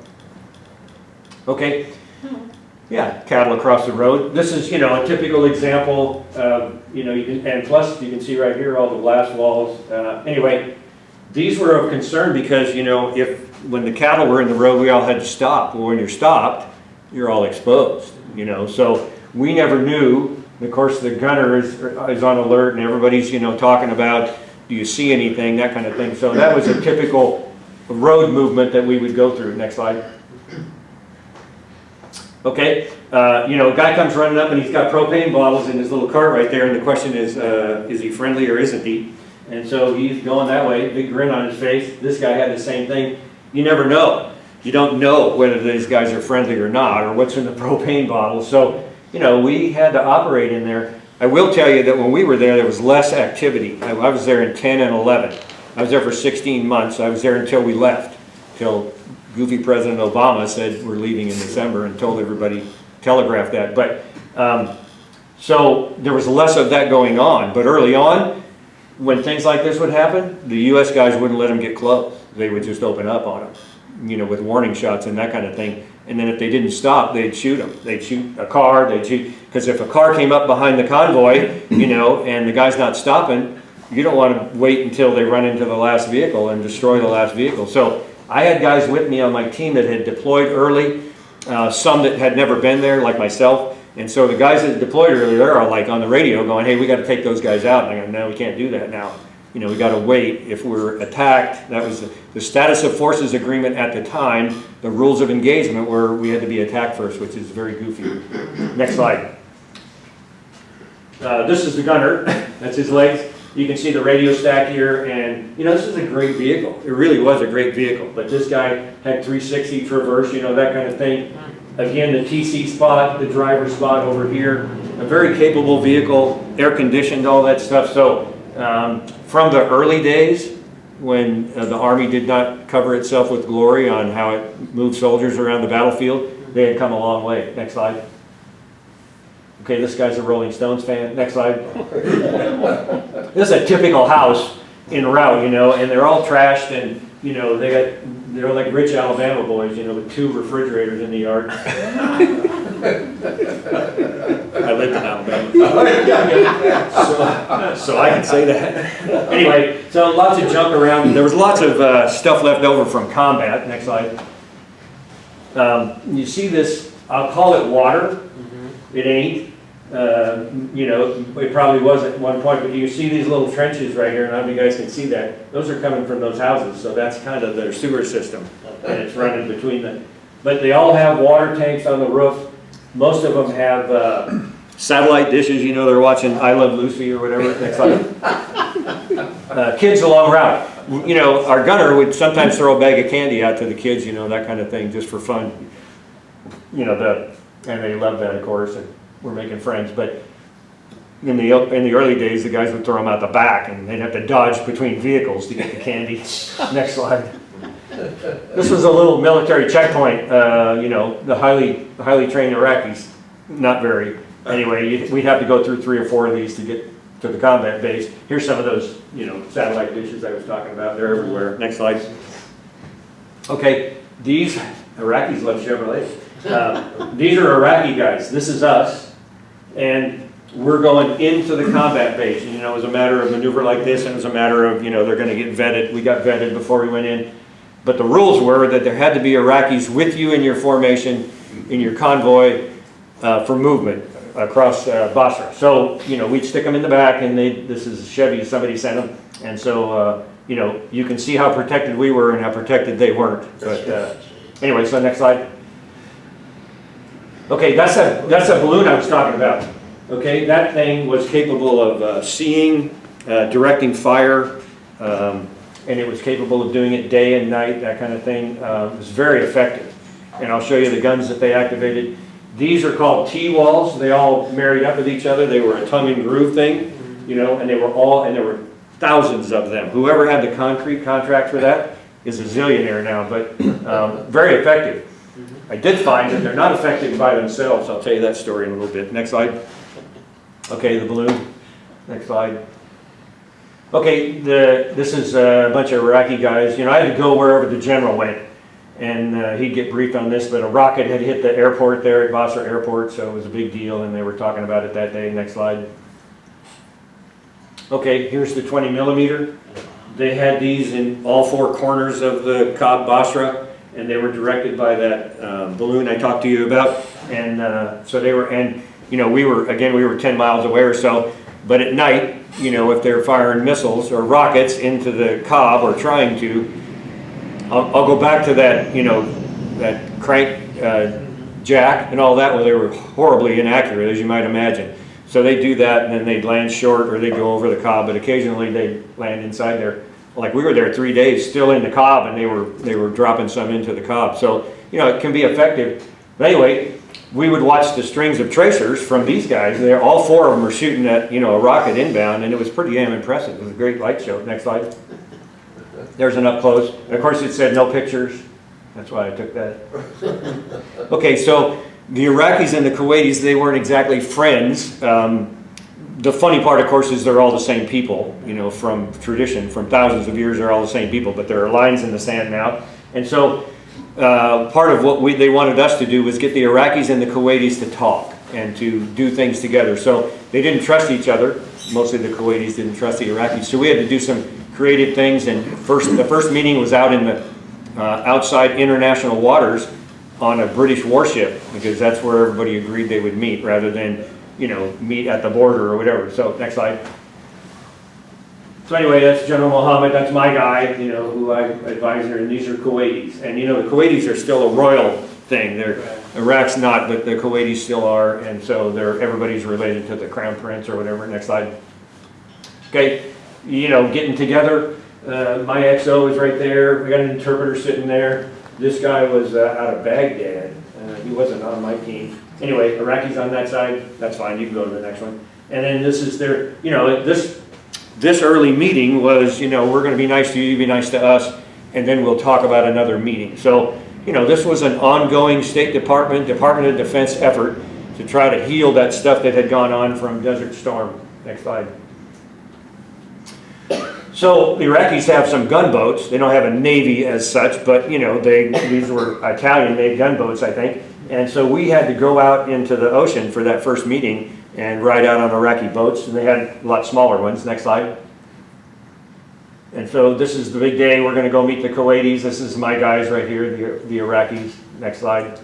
Okay. Yeah, cattle across the road. This is, you know, a typical example. You know, and plus you can see right here all the glass walls. Anyway, these were of concern because, you know, when the cattle were in the road, we all had to stop. Well, when you're stopped, you're all exposed. You know, so we never knew. Of course, the gunner is on alert, and everybody's, you know, talking about, do you see anything, that kind of thing. So that was a typical road movement that we would go through. Next slide. Okay, you know, a guy comes running up and he's got propane bottles in his little cart right there, and the question is he friendly or isn't he? And so he's going that way, big grin on his face. This guy had the same thing. You never know. You don't know whether these guys are friendly or not, or what's in the propane bottle. So, you know, we had to operate in there. I will tell you that when we were there was less activity. I was there in 10 and 11. I was there for 16 months. I was there until we left, till goofy President Obama said we're leaving in December and told everybody, telegraphed that. But so there was less of that going on. But early on, when things like this would happen, the U.S. guys wouldn't let them get close. They would just open up on them, you know, with warning shots and that kind of thing. And then if they didn't stop, they'd shoot them. They'd shoot a car, because if a car came up behind the convoy, you know, and the guy's not stopping, you don't want to wait until they run into the last vehicle and destroy the last vehicle. So I had guys with me on my team that had deployed early, some that had never been there, like myself. And so the guys that deployed early, they're all like on the radio going, hey, we got to take those guys out. And I go, no, we can't do that now. You know, we got to wait. If we're attacked, that was the status of forces agreement at the time. The rules of engagement were we had to be attacked first, which is very goofy. Next slide. This is the gunner. That's his legs. You can see the radio stack here, and you know, this is a great vehicle. It really was a great vehicle, but this guy had 360 traverse, you know, that kind of thing. Again, the TC spot, the driver spot over here, a very capable vehicle, air conditioned, all that stuff. So from the early days when the Army did not cover itself with glory on how it moved soldiers around the battlefield, they had come a long way. Next slide. Okay, this guy's a Rolling Stones fan. Next slide. This is a typical house in route, you know, and they're all trashed, and you know they're like rich Alabama boys, you know, with 2 refrigerators in the yard. I lived in Alabama, so I can say that. Anyway, so lots of junk around. There was lots of stuff left over from combat. Next slide. You see this? I'll call it water. It ain't. You know, it probably was at one point, but you see these little trenches right here, and I don't know if you guys can see that. Those are coming from those houses, so that's kind of their sewer system, and it's running between them. But they all have water tanks on the roof. Most of them have satellite dishes, you know, they're watching I Love Lucy or whatever. Next slide. Kids along route. You know, our gunner would sometimes throw a bag of candy out to the kids, you know, that kind of thing, just for fun. You know, and they love that, of course. And we're making friends, but in the early days, the guys would throw them out the back, and they'd have to dodge between vehicles to get the candy. Next slide. This was a little military checkpoint. You know, the highly trained Iraqis, not very. Anyway, we'd have to go through 3 or 4 of these to get to the combat base. Here's some of those, you know, satellite dishes I was talking about. They're everywhere. Next slide. Okay, these Iraqis love Chevrolet. These are Iraqi guys. This is us, and we're going into the combat base. And, you know, it was a matter of maneuver like this, and it was a matter of, you know, they're going to get vetted. We got vetted before we went in, but the rules were that there had to be Iraqis with you in your formation, in your convoy, for movement across BASRA. So, you know, we'd stick them in the back, and this is a Chevy somebody sent them, and so. You know, you can see how protected we were and how protected they weren't. But anyway, so next slide. Okay, that's a balloon I was talking about. Okay, that thing was capable of seeing, directing fire, and it was capable of doing it day and night, that kind of thing. It was very effective. And I'll show you the guns that they activated. These are called T-walls. They all married up with each other. They were a tongue and groove thing, you know, and there were thousands of them. Whoever had the concrete contract for that is a zillionaire now, but very effective. I did find that they're not effective by themselves. I'll tell you that story in a little bit. Next slide. Okay, the balloon. Next slide. Okay, this is a bunch of Iraqi guys. You know, I had to go wherever the general went, and he'd get briefed on this, but a rocket had hit the airport there at Basra Airport, so it was a big deal, and they were talking about it that day. Next slide. Okay, here's the 20 millimeter. They had these in all four corners of the Cobb Basra, and they were directed by that balloon I talked to you about. And so they were, and you know, we were 10 miles away or so, but at night, you know, if they're firing missiles or rockets into the Cobb or trying to, I'll go back to that, you know, that crank jack and all that, where they were horribly inaccurate, as you might imagine. So they do that, and then they'd land short, or they'd go over the Cobb, but occasionally they'd land inside there. Like we were there 3 days, still in the Cobb, and they were dropping some into the Cobb. So, you know, it can be effective. But anyway, we would watch the strings of tracers from these guys. All four of them were shooting at, you know, a rocket inbound, and it was pretty damn impressive. It was a great light show. Next slide. There's an up close. And of course, it said no pictures. That's why I took that. Okay, so the Iraqis and the Kuwaitis, they weren't exactly friends. The funny part, of course, is they're all the same people, you know, from tradition, from thousands of years, they're all the same people, but there are lines in the sand now. And so part of what they wanted us to do was get the Iraqis and the Kuwaitis to talk and to do things together. So they didn't trust each other. Mostly the Kuwaitis didn't trust the Iraqis. So we had to do some creative things. And the first meeting was out in the outside international waters on a British warship, because that's where everybody agreed they would meet, rather than, you know, meet at the border or whatever. So next slide. So anyway, that's General Mohammed. That's my guy, you know, who I advise her, and these are Kuwaitis. And you know, the Kuwaitis are still a royal thing. Iraq's not, but the Kuwaitis still are, and so everybody's related to the crown prince or whatever. Next slide. Okay, you know, getting together. My XO is right there. We got an interpreter sitting there. This guy was out of Baghdad. He wasn't on my team. Anyway, Iraqis on that side. That's fine. You can go to the next one. And then this is their, you know, this early meeting was, you know, we're going to be nice to you, you be nice to us, and then we'll talk about another meeting. So, you know, this was an ongoing State Department of Defense effort to try to heal that stuff that had gone on from Desert Storm. Next slide. So the Iraqis have some gunboats. They don't have a navy as such, but you know, these were Italian-made gunboats, I think. And so we had to go out into the ocean for that first meeting and ride out on Iraqi boats, and they had a lot smaller ones. Next slide. And so this is the big day. We're going to go meet the Kuwaitis. This is my guys right here, the Iraqis. Next slide.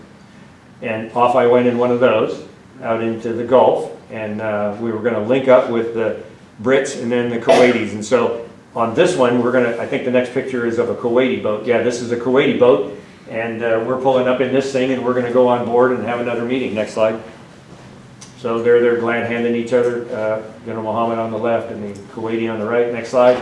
And off I went in one of those out into the Gulf, and we were going to link up with the Brits and then the Kuwaitis. And so on this one, I think the next picture is of a Kuwaiti boat. Yeah, this is a Kuwaiti boat, and we're pulling up in this thing, and we're going to go on board and have another meeting. Next slide. So they're glad handing each other, General Mohammed on the left and the Kuwaiti on the right. Next slide.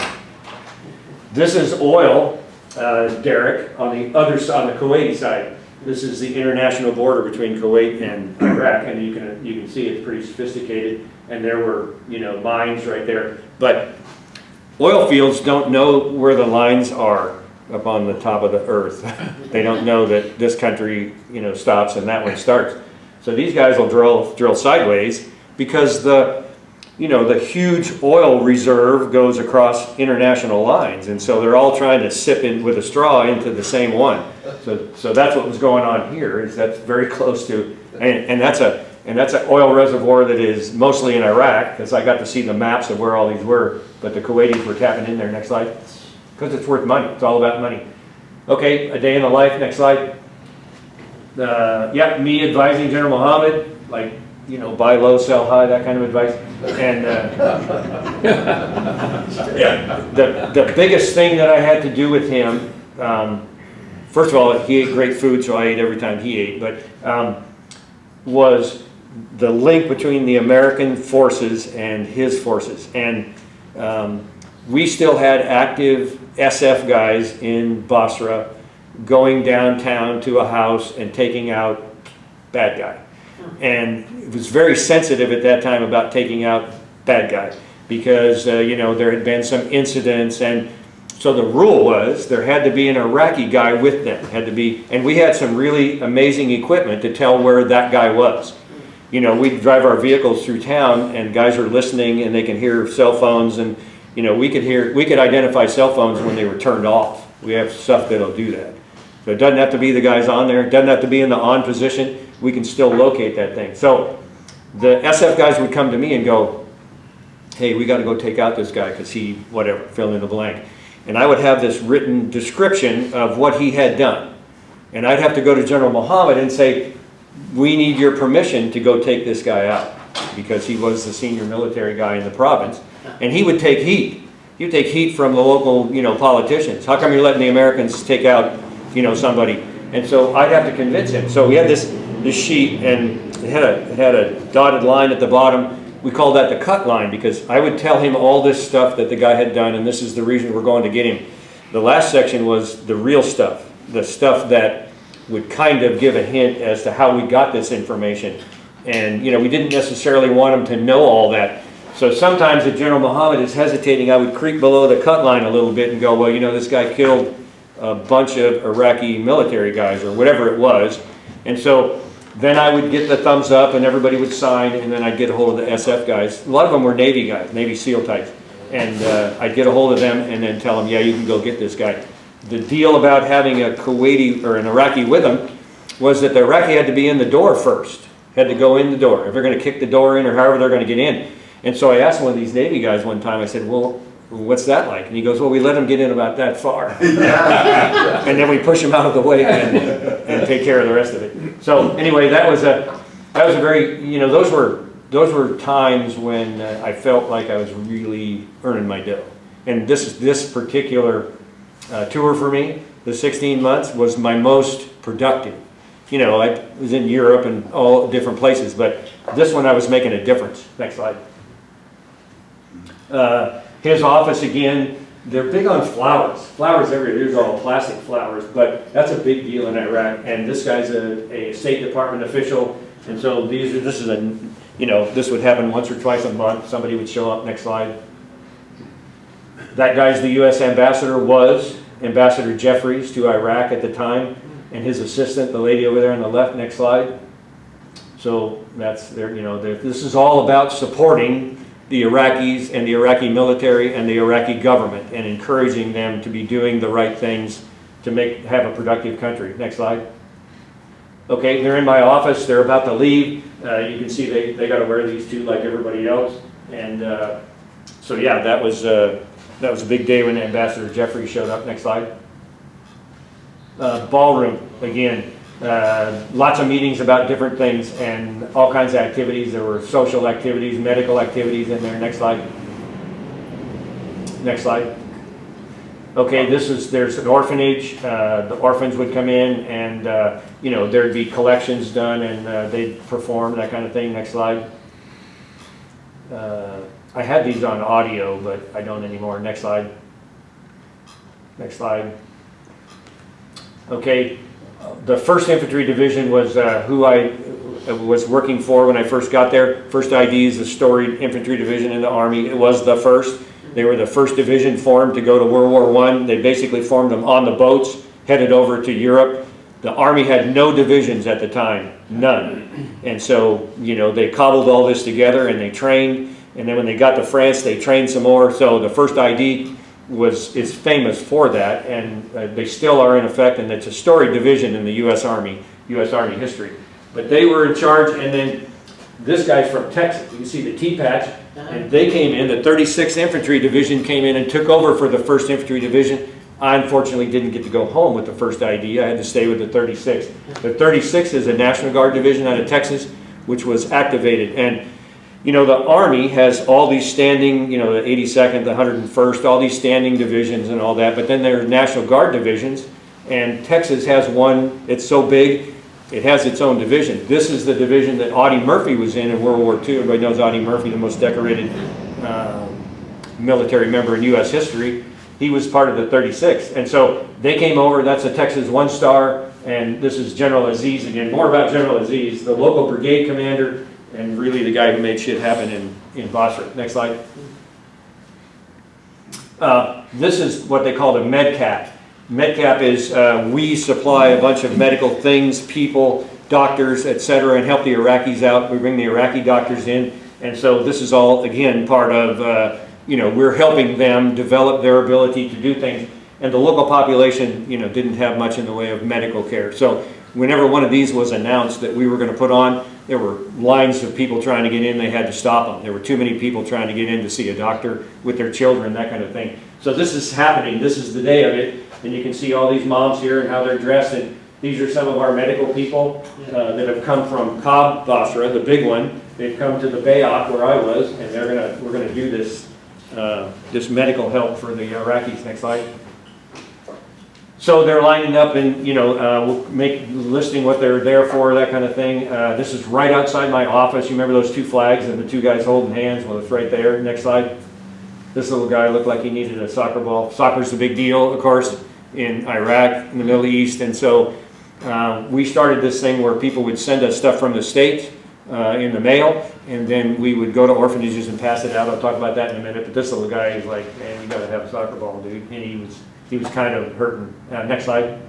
This is oil, Derek, on the other side, on the Kuwaiti side. This is the international border between Kuwait and Iraq, and you can see it's pretty sophisticated. And there were, you know, mines right there. But oil fields don't know where the lines are up on the top of the earth. They don't know that this country, you know, stops and that one starts. So these guys will drill sideways, because the you know, the huge oil reserve goes across international lines, and so they're all trying to sip in with a straw into the same one. So that's what was going on here, is that's very close to, and that's an oil reservoir that is mostly in Iraq, because I got to see the maps of where all these were, but the Kuwaitis were tapping in there. Next slide. Because it's worth money. It's all about money. Okay, a day in the life. Next slide. Yeah, me advising General Mohammed, like, you know, buy low, sell high, that kind of advice. And the biggest thing that I had to do with him, first of all, he ate great food, so I ate every time he ate, but was the link between the American forces and his forces. And we still had active SF guys in BASRA going downtown to a house and taking out bad guy. And it was very sensitive at that time about taking out bad guy, because you know, there had been some incidents, and so the rule was there had to be an Iraqi guy with them. Had to be, and we had some really amazing equipment to tell where that guy was. You know, we'd drive our vehicles through town, and guys are listening, and they can hear cell phones, and you know, we could identify cell phones when they were turned off. We have stuff that'll do that. So it doesn't have to be the guys on there. It doesn't have to be in the on position. We can still locate that thing. So the SF guys would come to me and go, hey, we got to go take out this guy because he, whatever, fill in the blank. And I would have this written description of what he had done. And I'd have to go to General Mohammed and say, we need your permission to go take this guy out, because he was the senior military guy in the province. And he would take heat. He would take heat from the local, you know, politicians. How come you're letting the Americans take out, you know, somebody? And so I'd have to convince him. So we had this sheet, and it had a dotted line at the bottom. We called that the cut line, because I would tell him all this stuff that the guy had done, and this is the reason we're going to get him. The last section was the real stuff, the stuff that would kind of give a hint as to how we got this information. And, you know, we didn't necessarily want him to know all that. So sometimes if General Mohammed is hesitating, I would creep below the cut line a little bit and go, well, you know, this guy killed a bunch of Iraqi military guys, or whatever it was. And so then I would get the thumbs up, and everybody would sign, and then I'd get a hold of the SF guys. A lot of them were Navy guys, Navy SEAL types. And I'd get a hold of them and then tell them, yeah, you can go get this guy. The deal about having a Kuwaiti or an Iraqi with them was that the Iraqi had to be in the door first, had to go in the door. If they're going to kick the door in, or however they're going to get in. And so I asked one of these Navy guys one time, I said, well, what's that like? And he goes, well, we let them get in about that far. And then we push them out of the way and take care of the rest of it. So anyway, that was a very, you know, those were times when I felt like I was really earning my dough. And this particular tour for me, the 16 months, was my most productive. You know, I was in Europe and all different places, but this one I was making a difference. Next slide. His office, again, they're big on flowers. Flowers everywhere. There's all plastic flowers, but that's a big deal in Iraq. And this guy's a State Department official, and so this is a, you know, this would happen once or twice a month. Somebody would show up. Next slide. That guy's the U.S. ambassador, was Ambassador Jeffries to Iraq at the time, and his assistant, the lady over there on the left. Next slide. So that's there. You know, this is all about supporting the Iraqis and the Iraqi military and the Iraqi government, and encouraging them to be doing the right things to have a productive country. Next slide. Okay, they're in my office. They're about to leave. You can see they got to wear these too, like everybody else. And so yeah, that was a big day when Ambassador Jeffrey showed up. Next slide. Ballroom again. Lots of meetings about different things and all kinds of activities. There were social activities, medical activities in there. Next slide. Next slide. Okay, there's an orphanage. The orphans would come in, and you know, there'd be collections done, and they'd perform, that kind of thing. Next slide. I had these on audio, but I don't anymore. Next slide. Next slide. Okay. The 1st Infantry Division was who I was working for when I first got there. First ID is a storied infantry division in the Army. It was the first. They were the first division formed to go to World War I. They basically formed them on the boats, headed over to Europe. The Army had no divisions at the time, none. And so, you know, they cobbled all this together, and they trained. And then when they got to France, they trained some more. So the first ID is famous for that, and they still are in effect, and it's a storied division in the U.S. Army history. But they were in charge, and then this guy's from Texas. You can see the T-patch, and they came in, the 36th Infantry Division came in and took over for the 1st Infantry Division. I unfortunately didn't get to go home with the first ID. I had to stay with the 36th. The 36th is a National Guard division out of Texas, which was activated. And, you know, the Army has all these standing, you know, the 82nd, the 101st, all these standing divisions and all that. But then there are National Guard divisions, and Texas has one. It's so big, it has its own division. This is the division that Audie Murphy was in World War II. Everybody knows Audie Murphy, the most decorated military member in U.S. history. He was part of the 36th. And so they came over. That's a Texas 1-star. And this is General Aziz again. More about General Aziz, the local brigade commander, and really the guy who made shit happen in BASRA. Next slide. This is what they call the MedCap. MedCap is we supply a bunch of medical things, people, doctors, etc., and help the Iraqis out. We bring the Iraqi doctors in. And so this is all, again, part of, you know, we're helping them develop their ability to do things. And the local population, you know, didn't have much in the way of medical care. So whenever one of these was announced that we were going to put on, there were lines of people trying to get in. They had to stop them. There were too many people trying to get in to see a doctor with their children, that kind of thing. So this is happening. This is the day of it. And you can see all these moms here and how they're dressed. And these are some of our medical people that have come from Cobb Basra, the big one. They've come to the Bayok where I was, and we're gonna do this this medical help for the Iraqis. Next slide. So they're lining up, and you know, we'll make listing what they're there for, that kind of thing. This is right outside my office. You remember those two flags and the two guys holding hands? Well, it's right there. Next slide. This little guy looked like he needed a soccer ball. Soccer's a big deal, of course, in Iraq, in the Middle East, and so we started this thing where people would send us stuff from the States in the mail, and then we would go to orphanages and pass it out. I'll talk about that in a minute, but this little guy is like, man, you gotta have a soccer ball, dude. And he was kind of hurting. Next slide.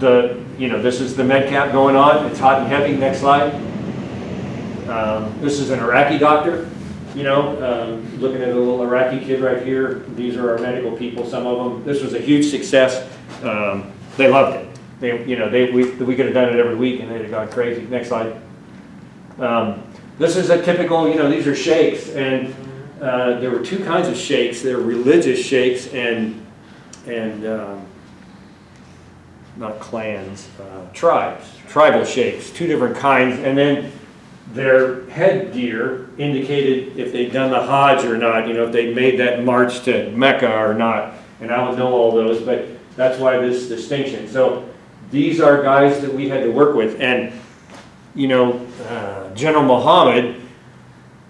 You know, this is the MedCap going on. It's hot and heavy. Next slide. This is an Iraqi doctor. You know, looking at a little Iraqi kid right here. These are our medical people, some of them. This was a huge success. They loved it. We could have done it every week and they'd have gone crazy. Next slide. This is a typical, you know, these are sheikhs, and there were two kinds of sheikhs. There were religious sheikhs and not clans, tribes, tribal sheikhs, two different kinds, and then their headgear indicated if they'd done the Hajj or not, you know, if they'd made that march to Mecca or not, and I don't know all those, but that's why this distinction. So these are guys that we had to work with, and you know, General Muhammad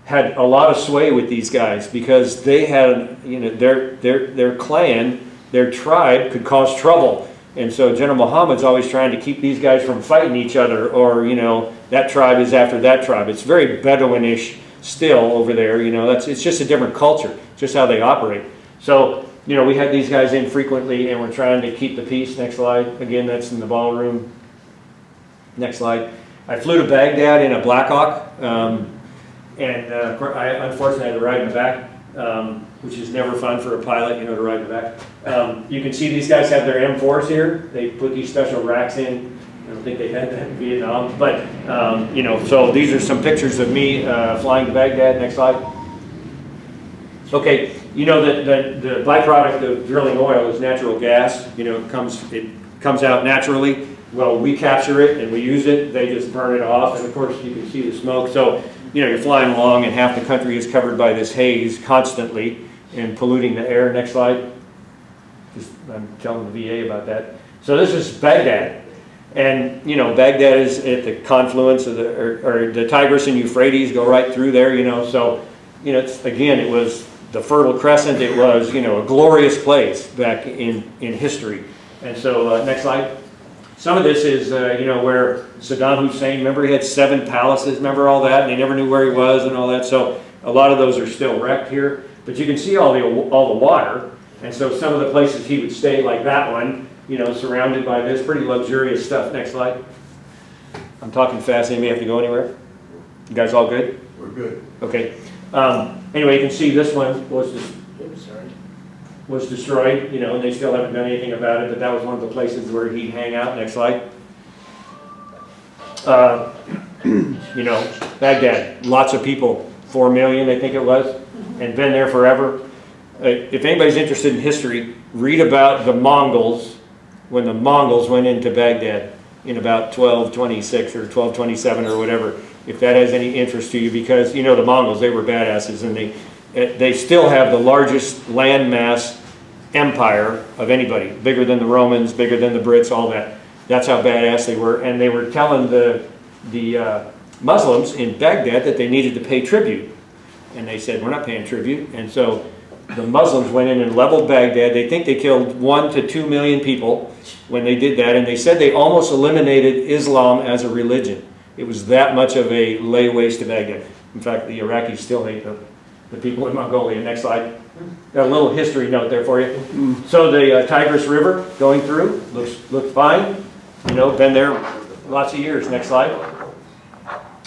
had a lot of sway with these guys because they had, you know, their clan, their tribe could cause trouble. And so General Muhammad's always trying to keep these guys from fighting each other, or, you know, that tribe is after that tribe. It's very Bedouinish still over there, you know, it's just a different culture, just how they operate. So, you know, we had these guys in frequently, and we're trying to keep the peace. Next slide. Again, that's in the ballroom. Next slide. I flew to Baghdad in a Black Hawk, and I unfortunately had to ride in the back, which is never fun for a pilot, you know, to ride in the back. You can see these guys have their M4s here. They put these special racks in. I don't think they had that in Vietnam, but you know, so these are some pictures of me flying to Baghdad. Next slide. Okay, you know that the byproduct of drilling oil is natural gas. You know, it comes out naturally. Well, we capture it and we use it. They just burn it off, and of course you can see the smoke. So, you know, you're flying along, and half the country is covered by this haze constantly and polluting the air. Next slide. I'm telling the VA about that. So this is Baghdad, and you know, Baghdad is at the confluence of the Tigris and Euphrates go right through there. You know, so you know, it was the Fertile Crescent. It was, you know, a glorious place back in history. And so next slide. Some of this is, you know, where Saddam Hussein, remember he had 7 palaces, remember all that, and they never knew where he was and all that. So a lot of those are still wrecked here. But you can see all the water. And so some of the places he would stay, like that one, you know, surrounded by this pretty luxurious stuff. Next slide. I'm talking fast. Anybody have to go anywhere? You guys all good? We're good. Okay. Anyway, you can see this one was destroyed, you know, and they still haven't done anything about it, but that was one of the places where he'd hang out. Next slide. You know, Baghdad, lots of people, 4 million, I think it was, and been there forever. If anybody's interested in history, read about the Mongols, when the Mongols went into Baghdad in about 1226 or 1227 or whatever, if that has any interest to you, because, you know, the Mongols, they were badasses, and they still have the largest landmass empire of anybody, bigger than the Romans, bigger than the Brits, all that. That's how badass they were, and they were telling the Muslims in Baghdad that they needed to pay tribute, and they said, we're not paying tribute, and so the Muslims went in and leveled Baghdad. They think they killed 1 to 2 million people when they did that, and they said they almost eliminated Islam as a religion. It was that much of a lay waste to Baghdad. In fact, the Iraqis still hate the people in Mongolia. Next slide. Got a little history note there for you. So the Tigris River going through looks fine. You know, been there lots of years. Next slide.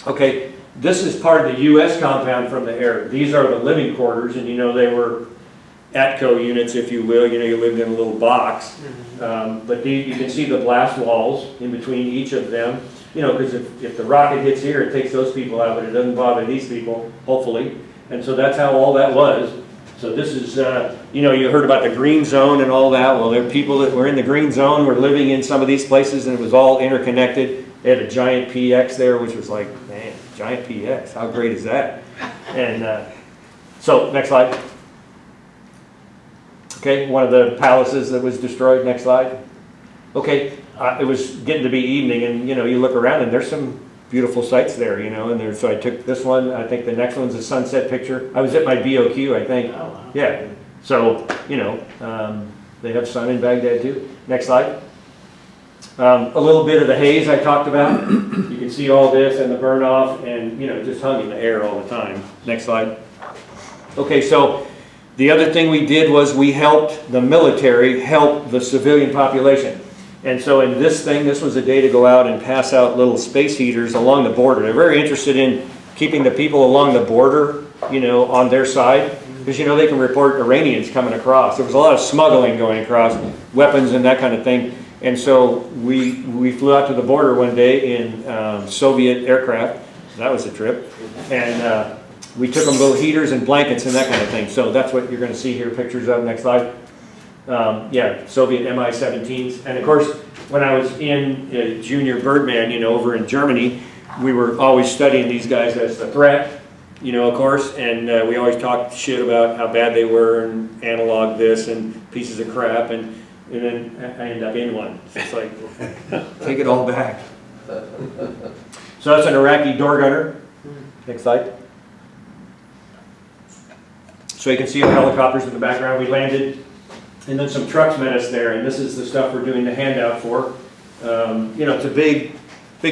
Okay, this is part of the U.S. compound from the air. These are the living quarters, and you know they were ATCO units, if you will. You know, you lived in a little box. But you can see the blast walls in between each of them. You know, because if the rocket hits here, it takes those people out, but it doesn't bother these people, hopefully. And so that's how all that was. So this is, you know, you heard about the green zone and all that. Well, there are people that were in the green zone, were living in some of these places, and it was all interconnected. They had a giant PX there, which was like, man, giant PX, how great is that? And so, next slide. Okay, one of the palaces that was destroyed. Next slide. Okay, it was getting to be evening, and you know, you look around and there's some beautiful sights there, you know, and so I took this one. I think the next one's a sunset picture. I was at my BOQ, I think. Oh, wow. Yeah, so, you know, they have sun in Baghdad too. Next slide. A little bit of the haze I talked about. You can see all this and the burn off, and you know, just hung in the air all the time. Next slide. Okay, so the other thing we did was we helped the military help the civilian population. And so in this thing, this was a day to go out and pass out little space heaters along the border. They're very interested in keeping the people along the border, you know, on their side, because, you know, they can report Iranians coming across. There was a lot of smuggling going across, weapons and that kind of thing. And so we flew out to the border one day in Soviet aircraft. So that was a trip. And we took them little heaters and blankets and that kind of thing. So that's what you're going to see here, pictures of. Next slide. Yeah, Soviet Mi-17s. And of course, when I was in junior Birdman, you know, over in Germany, we were always studying these guys as a threat, you know, of course, and we always talked shit about how bad they were and analog this and pieces of crap, and then I end up in one. So it's like, take it all back. So that's an Iraqi door gunner. Next slide. So you can see our helicopters in the background. We landed. And then some trucks met us there, and this is the stuff we're doing the handout for. You know, it's a big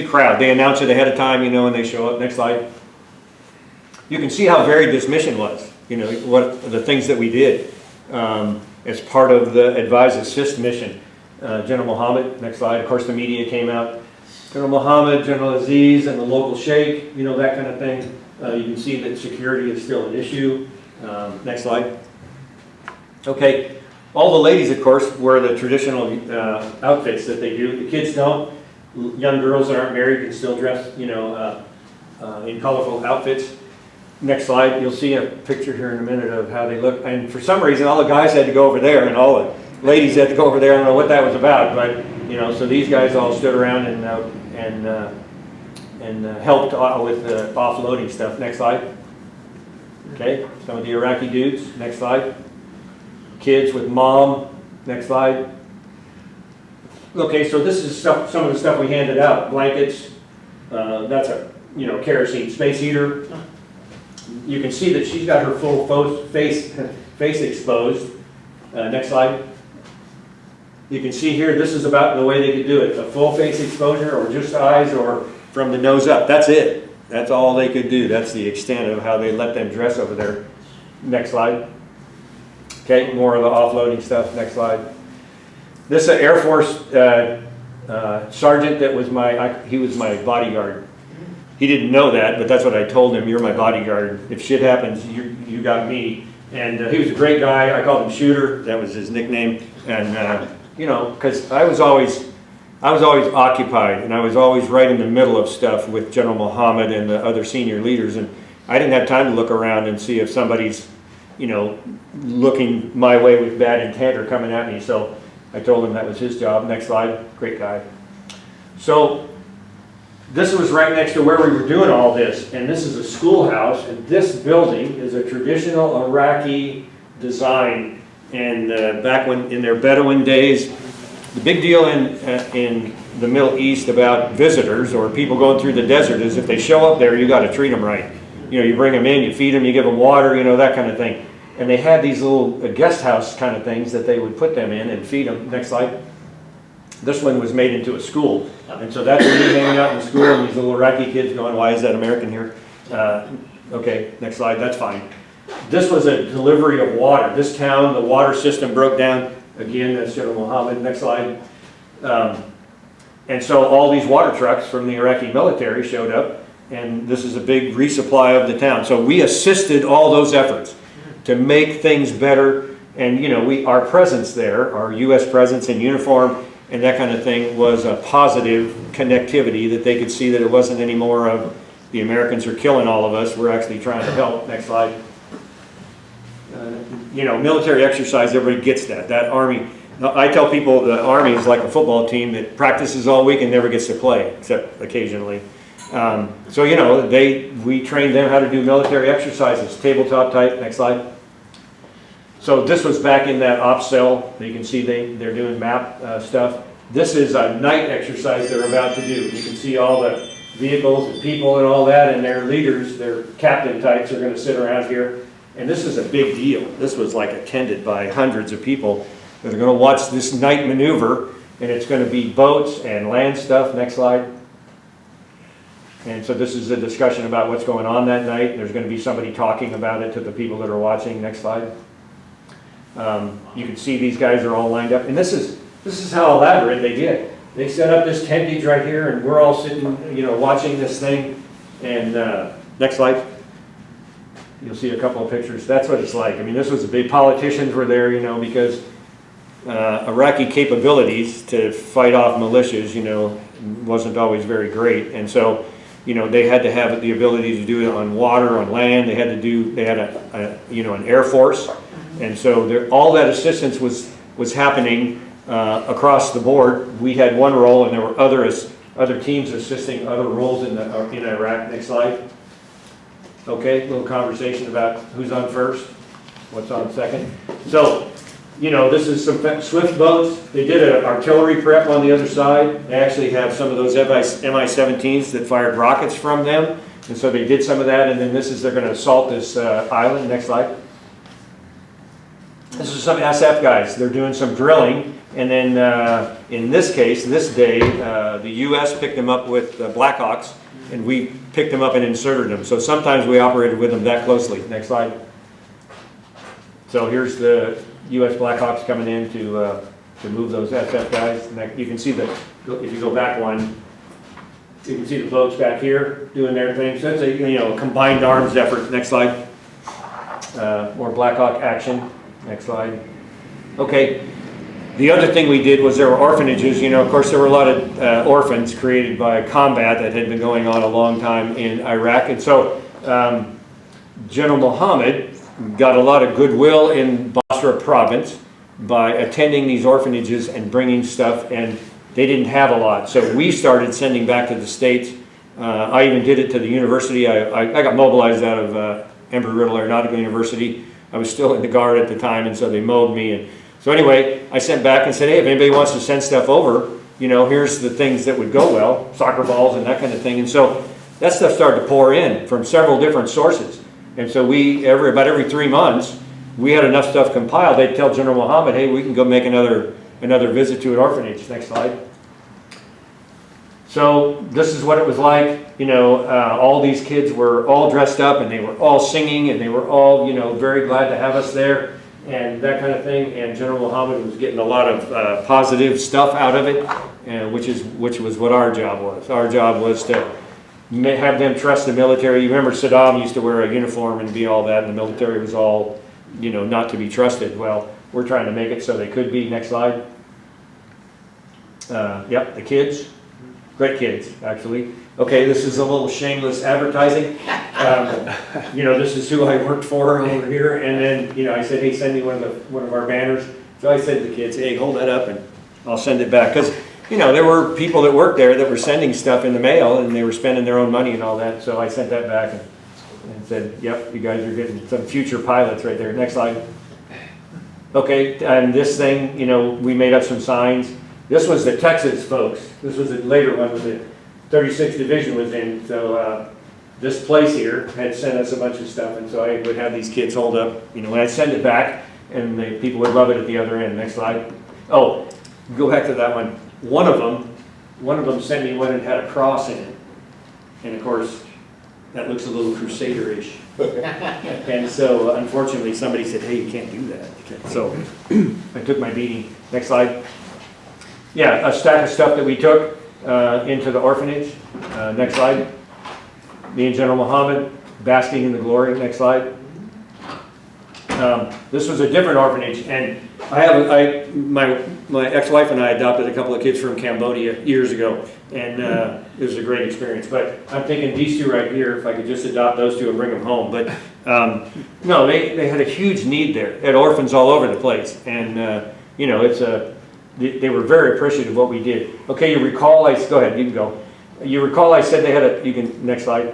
crowd. They announce it ahead of time, you know, and they show up. Next slide. You can see how varied this mission was, you know, what the things that we did as part of the Advise Assist mission. General Mohammed, next slide. Of course, the media came out. General Mohammed, General Aziz, and the local sheikh, you know, that kind of thing. You can see that security is still an issue. Next slide. Okay. All the ladies, of course, wear the traditional outfits that they do. The kids don't. Young girls that aren't married can still dress, you know, in colorful outfits. Next slide. You'll see a picture here in a minute of how they look. And for some reason, all the guys had to go over there, and all the ladies had to go over there. I don't know what that was about, but you know, so these guys all stood around and helped with the offloading stuff. Next slide. Okay, some of the Iraqi dudes. Next slide. Kids with mom. Next slide. Okay, so this is some of the stuff we handed out. Blankets. That's a, you know, kerosene space heater. You can see that she's got her full face exposed. Next slide. You can see here, this is about the way they could do it. A full face exposure, or just eyes, or from the nose up. That's it. That's all they could do. That's the extent of how they let them dress over there. Next slide. Okay, more of the offloading stuff. Next slide. This is an Air Force sergeant that was he was my bodyguard. He didn't know that, but that's what I told him. You're my bodyguard. If shit happens, you got me. And he was a great guy. I called him Shooter. That was his nickname. And you know, because I was always occupied, and I was always right in the middle of stuff with General Mohammed and the other senior leaders, and I didn't have time to look around and see if somebody's, you know, looking my way with bad intent or coming at me. So I told him that was his job. Next slide. Great guy. So this was right next to where we were doing all this, and this is a schoolhouse, and this building is a traditional Iraqi design. And back when in their Bedouin days, the big deal in the Middle East about visitors or people going through the desert is if they show up there, you got to treat them right. You know, you bring them in, you feed them, you give them water, you know, that kind of thing. And they had these little guest house kind of things that they would put them in and feed them. Next slide. This one was made into a school. And so that's me hanging out in the school and these little Iraqi kids going, why is that American here? Okay, next slide, that's fine. This was a delivery of water. This town, the water system broke down. Again, that's General Mohammed. Next slide. And so all these water trucks from the Iraqi military showed up, and this is a big resupply of the town. So we assisted all those efforts to make things better. And you know, our presence there, our U.S. presence in uniform and that kind of thing, was a positive connectivity that they could see that it wasn't any more of the Americans are killing all of us. We're actually trying to help. Next slide. You know, military exercise, everybody gets that. That Army, I tell people the Army is like a football team that practices all week and never gets to play, except occasionally. So, you know, we trained them how to do military exercises, tabletop type. Next slide. So this was back in that op cell. You can see they're doing map stuff. This is a night exercise they're about to do. You can see all the vehicles and people and all that, and their leaders, their captain types, are going to sit around here. And this is a big deal. This was like attended by hundreds of people that are going to watch this night maneuver, and it's going to be boats and land stuff. Next slide. And so this is a discussion about what's going on that night. There's going to be somebody talking about it to the people that are watching. Next slide. You can see these guys are all lined up, and this is how elaborate they get. They set up this tentage right here, and we're all sitting, you know, watching this thing. And next slide. You'll see a couple of pictures. That's what it's like. I mean, this was a big, politicians were there, you know, because Iraqi capabilities to fight off militias, you know, wasn't always very great. And so, you know, they had to have the ability to do it on water, on land. They had an air force. And so all that assistance was happening across the board. We had one role, and there were other teams assisting other roles in Iraq. Next slide. Okay, a little conversation about who's on first, what's on second. So, you know, this is some Swift boats. They did an artillery prep on the other side. They actually have some of those Mi-17s that fired rockets from them. And so they did some of that, and then they're going to assault this island. Next slide. This is some SF guys. They're doing some drilling. And then in this case, this day, the U.S. picked them up with Blackhawks, and we picked them up and inserted them. So sometimes we operated with them that closely. Next slide. So here's the U.S. Blackhawks coming in to move those SF guys. You can see if you go back one, you can see the boats back here doing their thing. So it's a combined arms effort. Next slide. More Blackhawk action. Next slide. Okay. The other thing we did was there were orphanages. You know, of course, there were a lot of orphans created by combat that had been going on a long time in Iraq. And so General Mohammed got a lot of goodwill in BASRA province by attending these orphanages and bringing stuff, and they didn't have a lot. So we started sending back to the States. I even did it to the university. I got mobilized out of Embry-Riddle Aeronautical University. I was still in the Guard at the time, and so they mobbed me. And so anyway, I sent back and said, hey, if anybody wants to send stuff over, you know, here's the things that would go well, soccer balls and that kind of thing. And so that stuff started to pour in from several different sources. And so about every 3 months, we had enough stuff compiled. They'd tell General Mohammed, hey, we can go make another visit to an orphanage. Next slide. So this is what it was like. You know, all these kids were all dressed up, and they were all singing, and they were all, you know, very glad to have us there, and that kind of thing. And General Mohammed was getting a lot of positive stuff out of it, which was what our job was. Our job was to have them trust the military. You remember Saddam used to wear a uniform and be all that, and the military was all, you know, not to be trusted. Well, we're trying to make it so they could be. Next slide. Yep, the kids. Great kids, actually. Okay, this is a little shameless advertising. You know, this is who I worked for over here, and then, you know, I said, hey, send me one of our banners. So I said to the kids, hey, hold that up and I'll send it back. Because, you know, there were people that worked there that were sending stuff in the mail, and they were spending their own money and all that. So I sent that back and said, yep, you guys are getting some future pilots right there. Next slide. Okay, and this thing, you know, we made up some signs. This was the Texas folks. This was a later one with the 36th Division was in. So this place here had sent us a bunch of stuff, and so I would have these kids hold up, you know, when I'd send it back, and the people would love it at the other end. Next slide. Oh, go back to that one. One of them sent me one that had a cross in it, and of course, that looks a little Crusader-ish. And so, unfortunately, somebody said, hey, you can't do that. So, I took my beating. Next slide. Yeah, a stack of stuff that we took into the orphanage. Next slide. Me and General Muhammad basking in the glory. Next slide. This was a different orphanage, and my ex-wife and I adopted a couple of kids from Cambodia years ago, and it was a great experience. But I'm thinking these two right here, if I could just adopt those two and bring them home. But no, they had a huge need there. They had orphans all over the place, and you know, they were very appreciative of what we did. Okay, you recall, go ahead, you can go. You recall I said they had you can, next slide,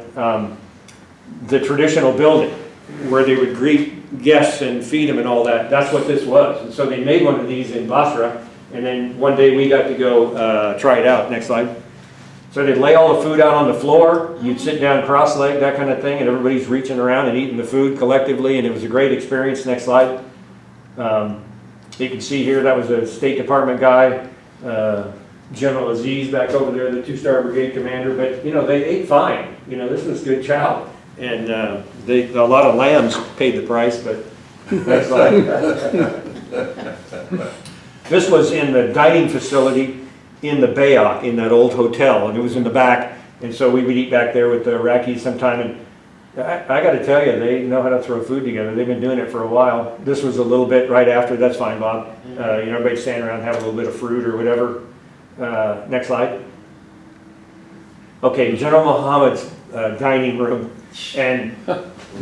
the traditional building where they would greet guests and feed them and all that. That's what this was. And so they made one of these in Basra, and then one day we got to go try it out. Next slide. So they'd lay all the food out on the floor, you'd sit down cross-legged, that kind of thing, and everybody's reaching around and eating the food collectively, and it was a great experience. Next slide. You can see here, that was a State Department guy, General Aziz back over there, the 2-star brigade commander, but you know, they ate fine. You know, this was good chow. And a lot of lambs paid the price, but next slide. This was in the dining facility in the Bayok, in that old hotel, and it was in the back, and so we would eat back there with the Iraqis sometime, and I got to tell you, they know how to throw food together. They've been doing it for a while. This was a little bit right after. That's fine, Bob. You know, everybody stand around and have a little bit of fruit or whatever. Next slide. Okay, General Muhammad's dining room, and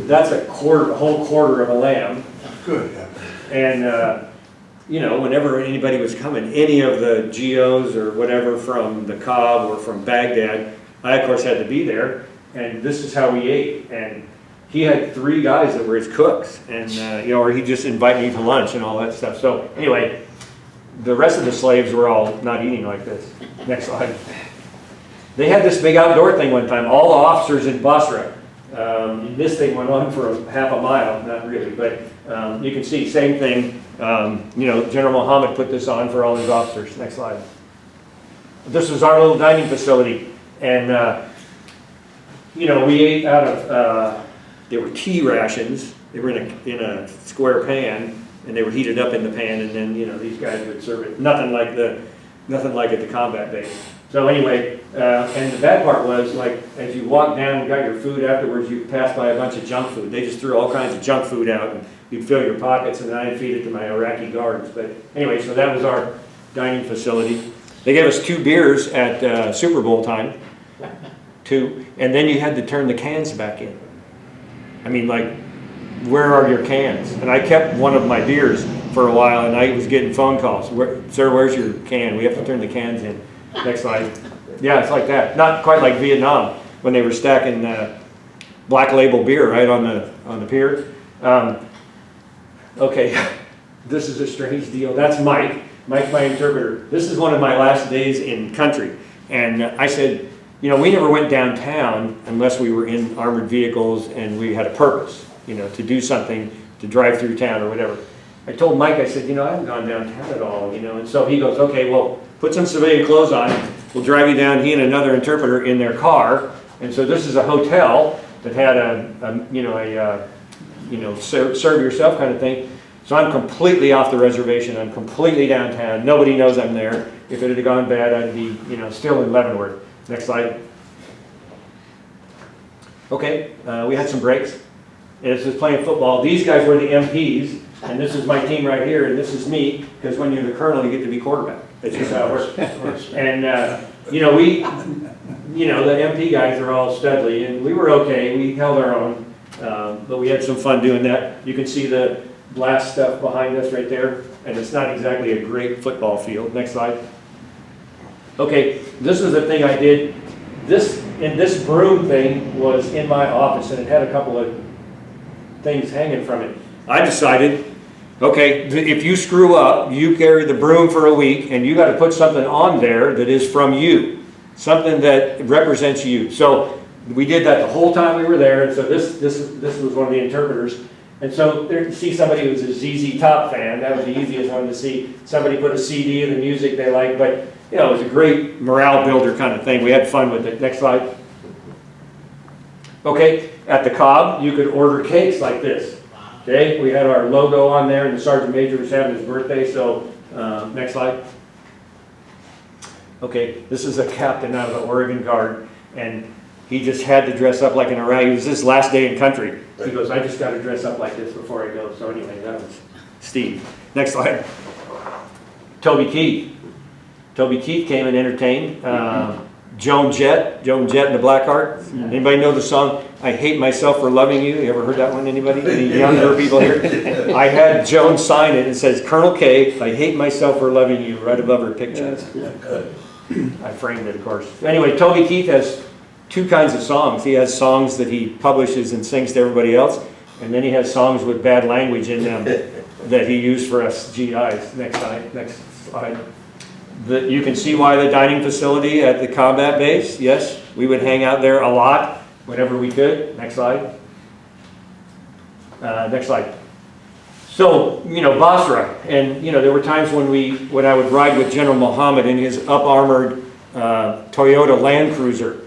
that's a whole quarter of a lamb. Good. And you know, whenever anybody was coming, any of the GOs or whatever from the Cobb or from Baghdad, I of course had to be there. And this is how we ate. And he had 3 guys that were his cooks, and you know, or he'd just invite me to lunch and all that stuff. So anyway, the rest of the slaves were all not eating like this. Next slide. They had this big outdoor thing one time, all the officers in Basra. This thing went on for half a mile, not really, but you can see, same thing. You know, General Muhammad put this on for all his officers. Next slide. This was our little dining facility, and you know, we ate out of, they were tea rations. They were in a square pan, and they were heated up in the pan, and then, you know, these guys would serve it. Nothing like at the combat base. So anyway, and the bad part was, like, as you walked down and got your food afterwards, you passed by a bunch of junk food. They just threw all kinds of junk food out, and you'd fill your pockets, and then I'd feed it to my Iraqi guards. But anyway, so that was our dining facility. They gave us 2 beers at Super Bowl time. 2, and then you had to turn the cans back in. I mean, like, where are your cans? And I kept one of my beers for a while, and I was getting phone calls. Sir, where's your can? We have to turn the cans in. Next slide. Yeah, it's like that. Not quite like Vietnam when they were stacking Black Label beer right on the pier. Okay, this is a strange deal. That's Mike. Mike, my interpreter. This is one of my last days in country, and I said, you know, we never went downtown unless we were in armored vehicles and we had a purpose, you know, to do something, to drive through town or whatever. I told Mike, I said, you know, I haven't gone downtown at all, you know, and so he goes, okay, well, put some civilian clothes on, we'll drive you down, he and another interpreter in their car. And so this is a hotel that had serve yourself kind of thing. So I'm completely off the reservation, I'm completely downtown, nobody knows I'm there. If it had gone bad, I'd be, you know, still in Leavenworth. Next slide. Okay, we had some breaks. This is playing football. These guys were the MPs, and this is my team right here, and this is me, because when you're the colonel, you get to be quarterback. That's just how it works. And, you know, the MP guys are all studly, and we were okay. We held our own, but we had some fun doing that. You can see the blast stuff behind us right there, and it's not exactly a great football field. Next slide. Okay, this is the thing I did. This broom thing was in my office, and it had a couple of things hanging from it. I decided, okay, if you screw up, you carry the broom for a week, and you got to put something on there that is from you, something that represents you. So we did that the whole time we were there, and so this was one of the interpreters. And so there to see somebody who was a ZZ Top fan, that was the easiest one to see. Somebody put a CD of the music they liked, but you know, it was a great morale builder kind of thing. We had fun with it. Next slide. Okay, at the Cobb, you could order cakes like this. Okay, we had our logo on there, and the Sergeant Major was having his birthday, so next slide. Okay, this is a captain out of the Oregon Guard, and he just had to dress up like an Iraqi. It was his last day in country. He goes, I just got to dress up like this before I go. So anyway, that was Steve. Next slide. Toby Keith. Toby Keith came and entertained. Joan Jett and the Blackheart. Anybody know the song, I Hate Myself for Loving You? You ever heard that one, anybody? Any younger people here? I had Joan sign it. It says, Colonel K, I hate myself for loving you, right above her picture. I framed it, of course. Anyway, Toby Keith has two kinds of songs. He has songs that he publishes and sings to everybody else, and then he has songs with bad language in them that he used for us GIs. Next slide. You can see why the dining facility at the combat base. Yes, we would hang out there a lot whenever we could. Next slide. Next slide. So, you know, BASRA, and you know, there were times when I would ride with General Muhammad in his up-armored Toyota Land Cruiser.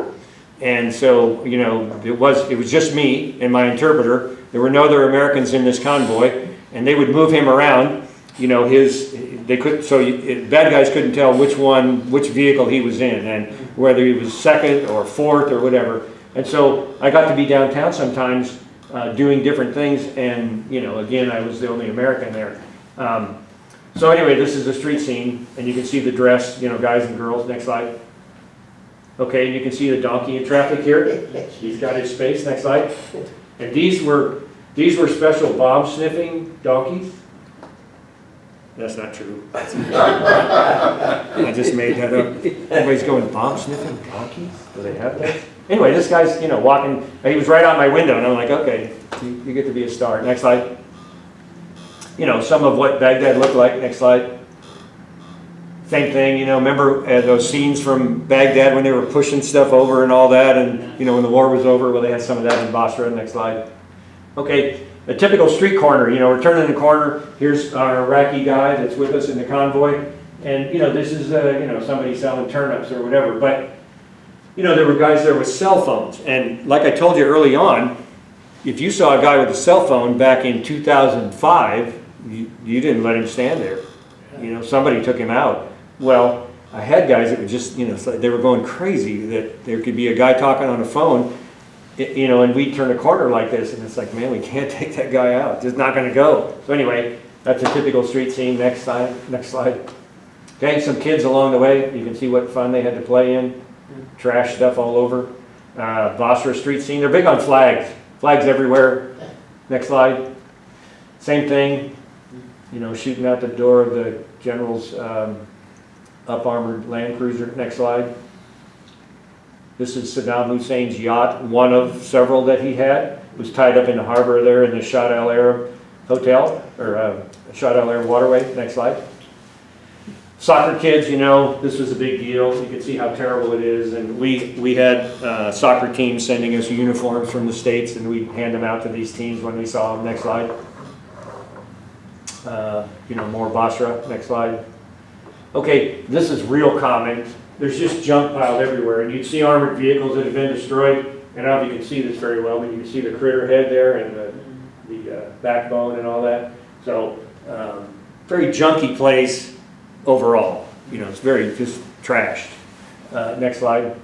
And so, you know, it was just me and my interpreter. There were no other Americans in this convoy, and they would move him around. You know, bad guys couldn't tell which vehicle he was in, and whether he was second or fourth or whatever. And so I got to be downtown sometimes doing different things, and you know, again, I was the only American there. So anyway, this is a street scene, and you can see the dress, you know, guys and girls. Next slide. Okay, and you can see the donkey in traffic here. He's got his space. Next slide. And these were special bomb sniffing donkeys. That's not true. I just made that up. Everybody's going, bomb sniffing donkeys? Do they have that? Anyway, this guy's, you know, walking. He was right out my window, and I'm like, okay, you get to be a star. Next slide. You know, some of what Baghdad looked like. Next slide. Same thing, you know, remember those scenes from Baghdad when they were pushing stuff over and all that, and, you know, when the war was over? Well, they had some of that in Basra. Next slide. Okay, a typical street corner, you know, we're turning the corner. Here's our Iraqi guy that's with us in the convoy. And, you know, this is, you know, somebody selling turnips or whatever. But, you know, there were guys there with cell phones. And like I told you early on, if you saw a guy with a cell phone back in 2005, you didn't let him stand there. You know, somebody took him out. Well, I had guys that were just, you know, they were going crazy that there could be a guy talking on a phone, you know, and we'd turn a corner like this, and it's like, man, we can't take that guy out. Just not going to go. So anyway, that's a typical street scene. Next slide. Okay, some kids along the way. You can see what fun they had to play in. Trash stuff all over. Basra street scene. They're big on flags. Flags everywhere. Next slide. Same thing. You know, shooting out the door of the general's up-armored Land Cruiser. Next slide. This is Saddam Hussein's yacht, one of several that he had. It was tied up in the harbor there in the Shah Al Arab Hotel, or Shah Al Arab Waterway. Next slide. Soccer kids, you know, this was a big deal. You can see how terrible it is. And we had soccer teams sending us uniforms from the States, and we'd hand them out to these teams when we saw them. Next slide. You know, more Basra. Next slide. Okay, this is real common. There's just junk piled everywhere, and you'd see armored vehicles that have been destroyed. And I don't know if you can see this very well, but you can see the critter head there and the backbone and all that. So, very junky place overall. You know, it's very just trashed. Next slide.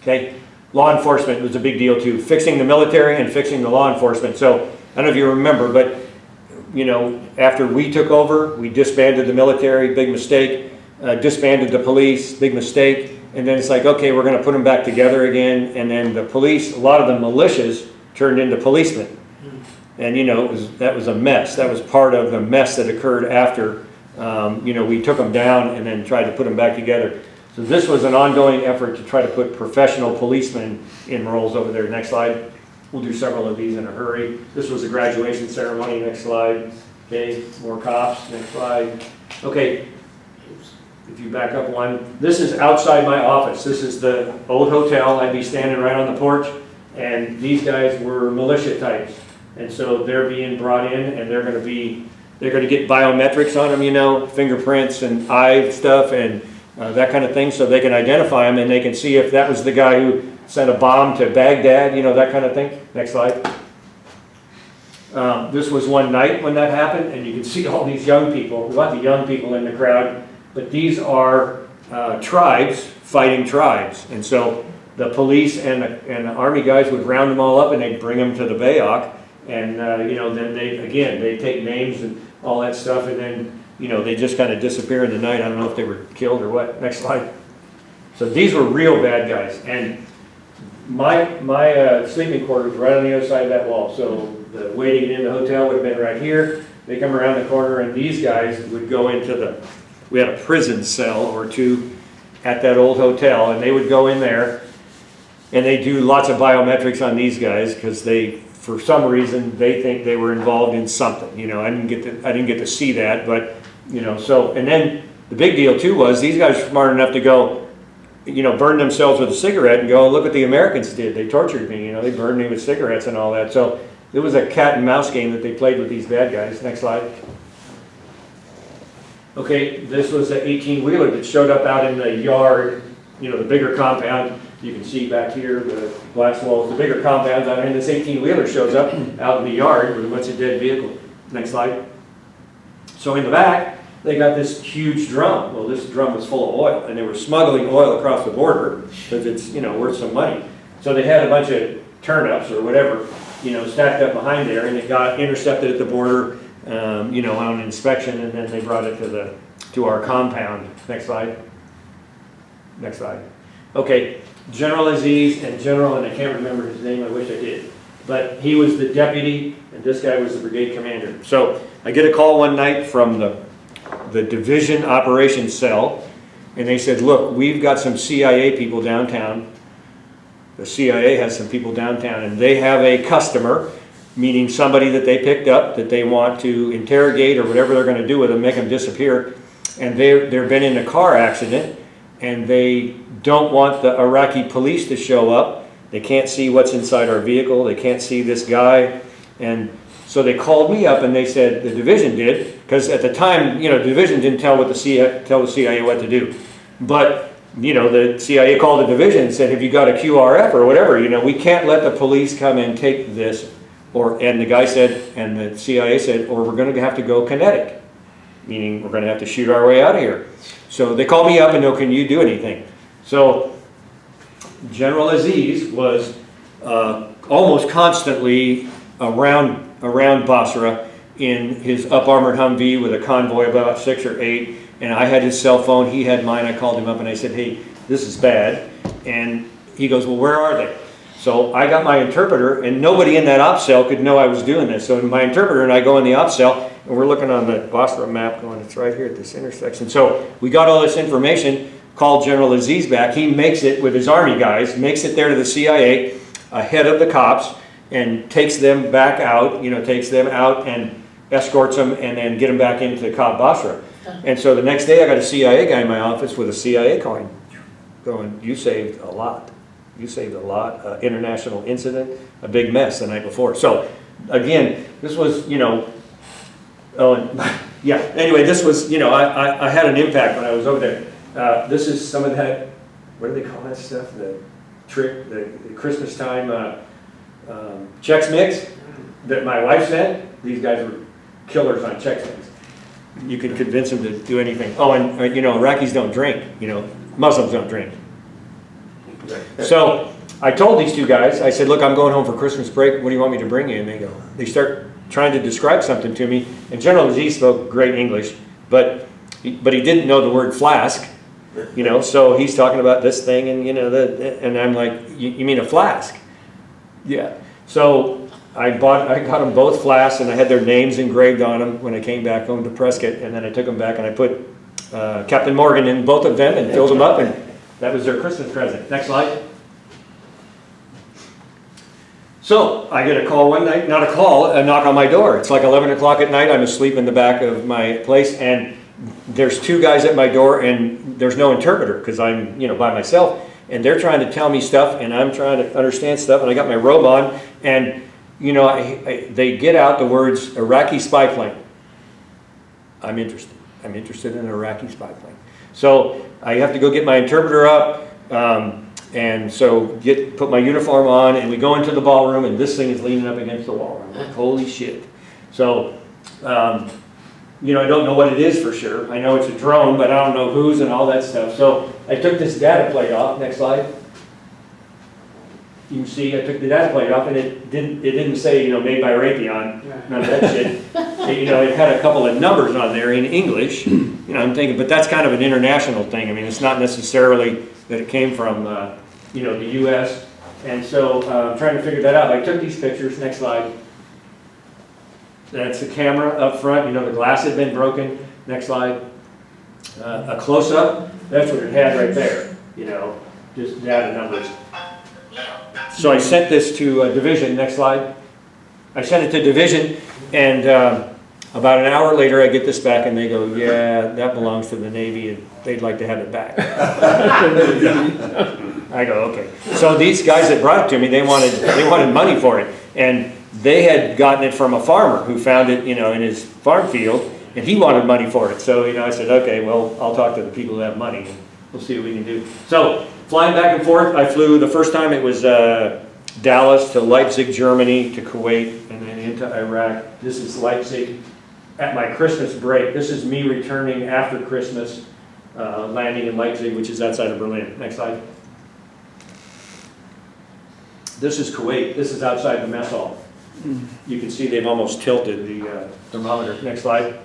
Okay, law enforcement was a big deal too. Fixing the military and fixing the law enforcement. So I don't know if you remember, but you know, after we took over, we disbanded the military, big mistake. Disbanded the police, big mistake. And then it's like, okay, we're going to put them back together again. And then the police, a lot of the militias turned into policemen. And you know, that was a mess. That was part of the mess that occurred after, you know, we took them down and then tried to put them back together. So this was an ongoing effort to try to put professional policemen in roles over there. Next slide. We'll do several of these in a hurry. This was a graduation ceremony. Next slide. Okay, more cops. Next slide. Okay. If you back up one, this is outside my office. This is the old hotel. I'd be standing right on the porch, and these guys were militia types, and so they're being brought in, and they're going to get biometrics on them, you know, fingerprints and eye stuff and that kind of thing, so they can identify them and they can see if that was the guy who sent a bomb to Baghdad, you know, that kind of thing. Next slide. This was one night when that happened, and you can see all these young people, lots of young people in the crowd. But these are tribes fighting tribes, and so the police and the army guys would round them all up, and they'd bring them to the Bayok, and you know, then they take names and all that stuff, and then you know, they just kind of disappear in the night. I don't know if they were killed or what. Next slide. So these were real bad guys, and my sleeping quarters was right on the other side of that wall. So the way to get in the hotel would have been right here. They come around the corner, and these guys would go into the. We had a prison cell or two at that old hotel, and they would go in there and they do lots of biometrics on these guys because they, for some reason, they think they were involved in something. You know, I didn't get to see that, but you know, so, and then the big deal too was these guys were smart enough to go, you know, burn themselves with a cigarette and go, look what the Americans did. They tortured me, you know, they burned me with cigarettes and all that. So it was a cat and mouse game that they played with these bad guys. Next slide. Okay, this was an 18-wheeler that showed up out in the yard, you know, the bigger compound. You can see back here the glass walls, the bigger compounds out, and this 18-wheeler shows up out in the yard with a bunch of dead vehicles. Next slide. So in the back, they got this huge drum. Well, this drum was full of oil, and they were smuggling oil across the border because it's, you know, worth some money. So they had a bunch of turnips or whatever, you know, stacked up behind there, and it got intercepted at the border. You know, on inspection, and then they brought it to our compound. Next slide. Next slide. Okay, General Aziz and I can't remember his name, I wish I did, but he was the deputy, and this guy was the brigade commander. So I get a call one night from the division operations cell, and they said, look, we've got some CIA people downtown. The CIA has some people downtown, and they have a customer, meaning somebody that they picked up that they want to interrogate or whatever they're going to do with them, make them disappear. And they've been in a car accident, and they don't want the Iraqi police to show up. They can't see what's inside our vehicle. They can't see this guy. And so they called me up, and they said, the division did, because at the time, you know, the division didn't tell the CIA what to do. But, you know, the CIA called the division and said, have you got a QRF or whatever? You know, we can't let the police come and take this. And the guy said, and the CIA said, or we're going to have to go kinetic, meaning we're going to have to shoot our way out of here. So they called me up and go, can you do anything? So General Aziz was almost constantly around BASRA in his up-armored Humvee with a convoy of about 6 or 8, and I had his cell phone, he had mine. I called him up and I said, hey, this is bad. And he goes, well, where are they? So I got my interpreter, and nobody in that op cell could know I was doing this. So my interpreter and I go in the op cell, and we're looking on the BASRA map going, it's right here at this intersection. So we got all this information, called General Aziz back. He makes it with his army guys, makes it there to the CIA ahead of the cops, and takes them back out, you know, takes them out and escorts them and then get them back into Cab Basra. And so the next day I got a CIA guy in my office with a CIA coin going, you saved a lot. You saved a lot. International incident, a big mess the night before. So again, this was, you know, yeah, anyway, this was, you know, I had an impact when I was over there. This is some of that, what do they call that stuff? The trick, the Christmas time Chex Mix that my wife sent. These guys were killers on Chex Mix. You could convince them to do anything. Oh, and you know, Iraqis don't drink, you know, Muslims don't drink. So I told these two guys, I said, look, I'm going home for Christmas break. What do you want me to bring you? And they start trying to describe something to me. And General Z spoke great English, but he didn't know the word flask, so he's talking about this thing, and and I'm like, you mean a flask? Yeah. So I got them both flasks, and I had their names engraved on them when I came back home to Prescott, and then I took them back and I put Captain Morgan in both of them and filled them up, and that was their Christmas present. Next slide. So I get a call one night, not a call, a knock on my door. It's like 11 o'clock at night. I'm asleep in the back of my place, and there's two guys at my door, and there's no interpreter because I'm, by myself, and they're trying to tell me stuff, and I'm trying to understand stuff, and I got my robe on, and they get out the words Iraqi spy plane. I'm interested. I'm interested in an Iraqi spy plane. So I have to go get my interpreter up. And so put my uniform on, and we go into the ballroom, and this thing is leaning up against the wall. I'm like, holy shit. So, I don't know what it is for sure. I know it's a drone, but I don't know whose and all that stuff. So I took this data plate off. Next slide. You can see I took the data plate off, and it didn't say, made by Raytheon, none of that shit. It had a couple of numbers on there in English. I'm thinking, but that's kind of an international thing. I mean, it's not necessarily that it came from, the U.S. And so I'm trying to figure that out. I took these pictures. Next slide. That's the camera up front. The glass had been broken. Next slide. A close-up. That's what it had right there. Just data numbers. So I sent this to Division. Next slide. I sent it to Division, and about an hour later I get this back, and they go, yeah, that belongs to the Navy, and they'd like to have it back. I go, okay. So these guys that brought it to me, they wanted money for it, and they had gotten it from a farmer who found it, in his farm field, and he wanted money for it. So I said, okay, well, I'll talk to the people who have money, and we'll see what we can do. So flying back and forth, I flew, the first time it was Dallas to Leipzig, Germany, to Kuwait, and then into Iraq. This is Leipzig at my Christmas break. This is me returning after Christmas, landing in Leipzig, which is outside of Berlin. Next slide. This is Kuwait. This is outside the mess hall. You can see they've almost tilted the thermometer. Next slide.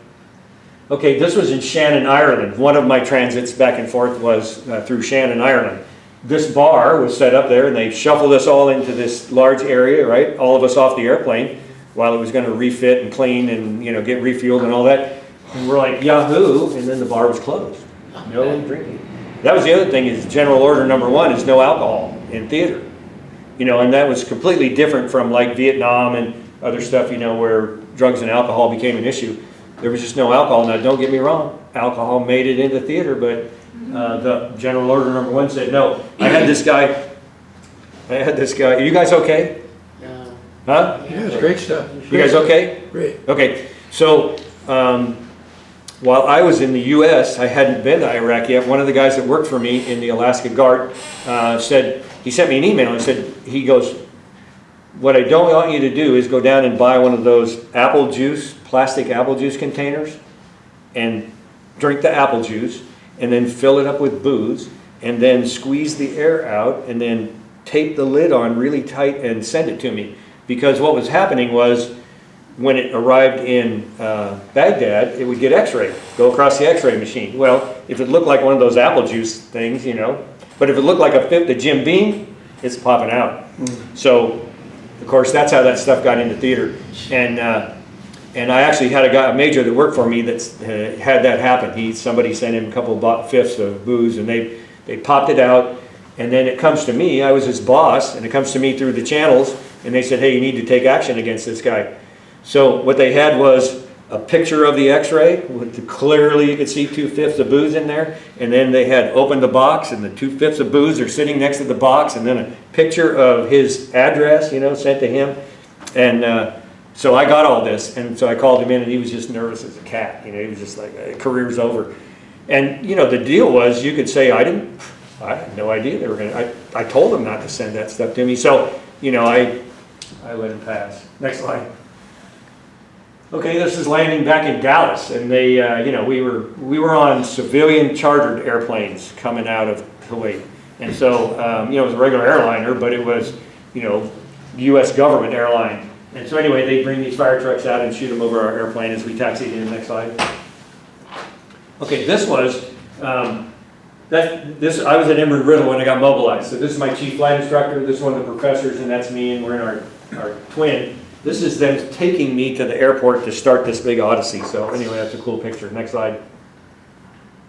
Okay, this was in Shannon, Ireland. One of my transits back and forth was through Shannon, Ireland. This bar was set up there, and they shuffled us all into this large area, right? All of us off the airplane while it was going to refit and clean and get refueled and all that. And we're like, yahoo! And then the bar was closed. No drinking. That was the other thing. Is general order number 1 is no alcohol in theater. And that was completely different from like Vietnam and other stuff. Where drugs and alcohol became an issue. There was just no alcohol. Now, don't get me wrong. Alcohol made it into theater, but the general order number 1 said no. I had this guy. Are you guys okay? No. Huh? Yeah, it's great stuff. You guys okay? Great. Okay. So while I was in the U.S., I hadn't been to Iraq yet. One of the guys that worked for me in the Alaska Guard said, he sent me an email and said, he goes, what I don't want you to do is go down and buy one of those plastic apple juice containers, and drink the apple juice, and then fill it up with booze, and then squeeze the air out, and then tape the lid on really tight and send it to me. Because what was happening was, when it arrived in Baghdad, it would get x-rayed, go across the x-ray machine. Well, if it looked like one of those apple juice things, but if it looked like a Jim Beam, it's popping out. So, of course, that's how that stuff got into theater. And I actually had a major that worked for me that's had that happen. Somebody sent him a couple of fifths of booze, and they popped it out. And then it comes to me. I was his boss, and it comes to me through the channels, and they said, hey, you need to take action against this guy. So what they had was a picture of the x-ray, clearly you could see 2/5 of booze in there, and then they had opened the box, and the 2/5 of booze are sitting next to the box, and then a picture of his address, sent to him. And so I got all this, and so I called him in, and he was just nervous as a cat. He was just like, career's over. And the deal was, you could say, I had no idea they were going to, I told them not to send that stuff to me. So, I let him pass. Next slide. Okay, this is landing back in Dallas, and they, we were on civilian chartered airplanes coming out of Kuwait, And so, you know, it was a regular airliner, but it was, you know, U.S. government airline. And so anyway, they bring these fire trucks out and shoot them over our airplane as we taxied in. Next slide. Okay, this was, I was at Embry-Riddle when I got mobilized. So this is my chief flight instructor, this is one of the professors, and that's me, and we're in our twin. This is them taking me to the airport to start this big odyssey. So anyway, that's a cool picture. Next slide.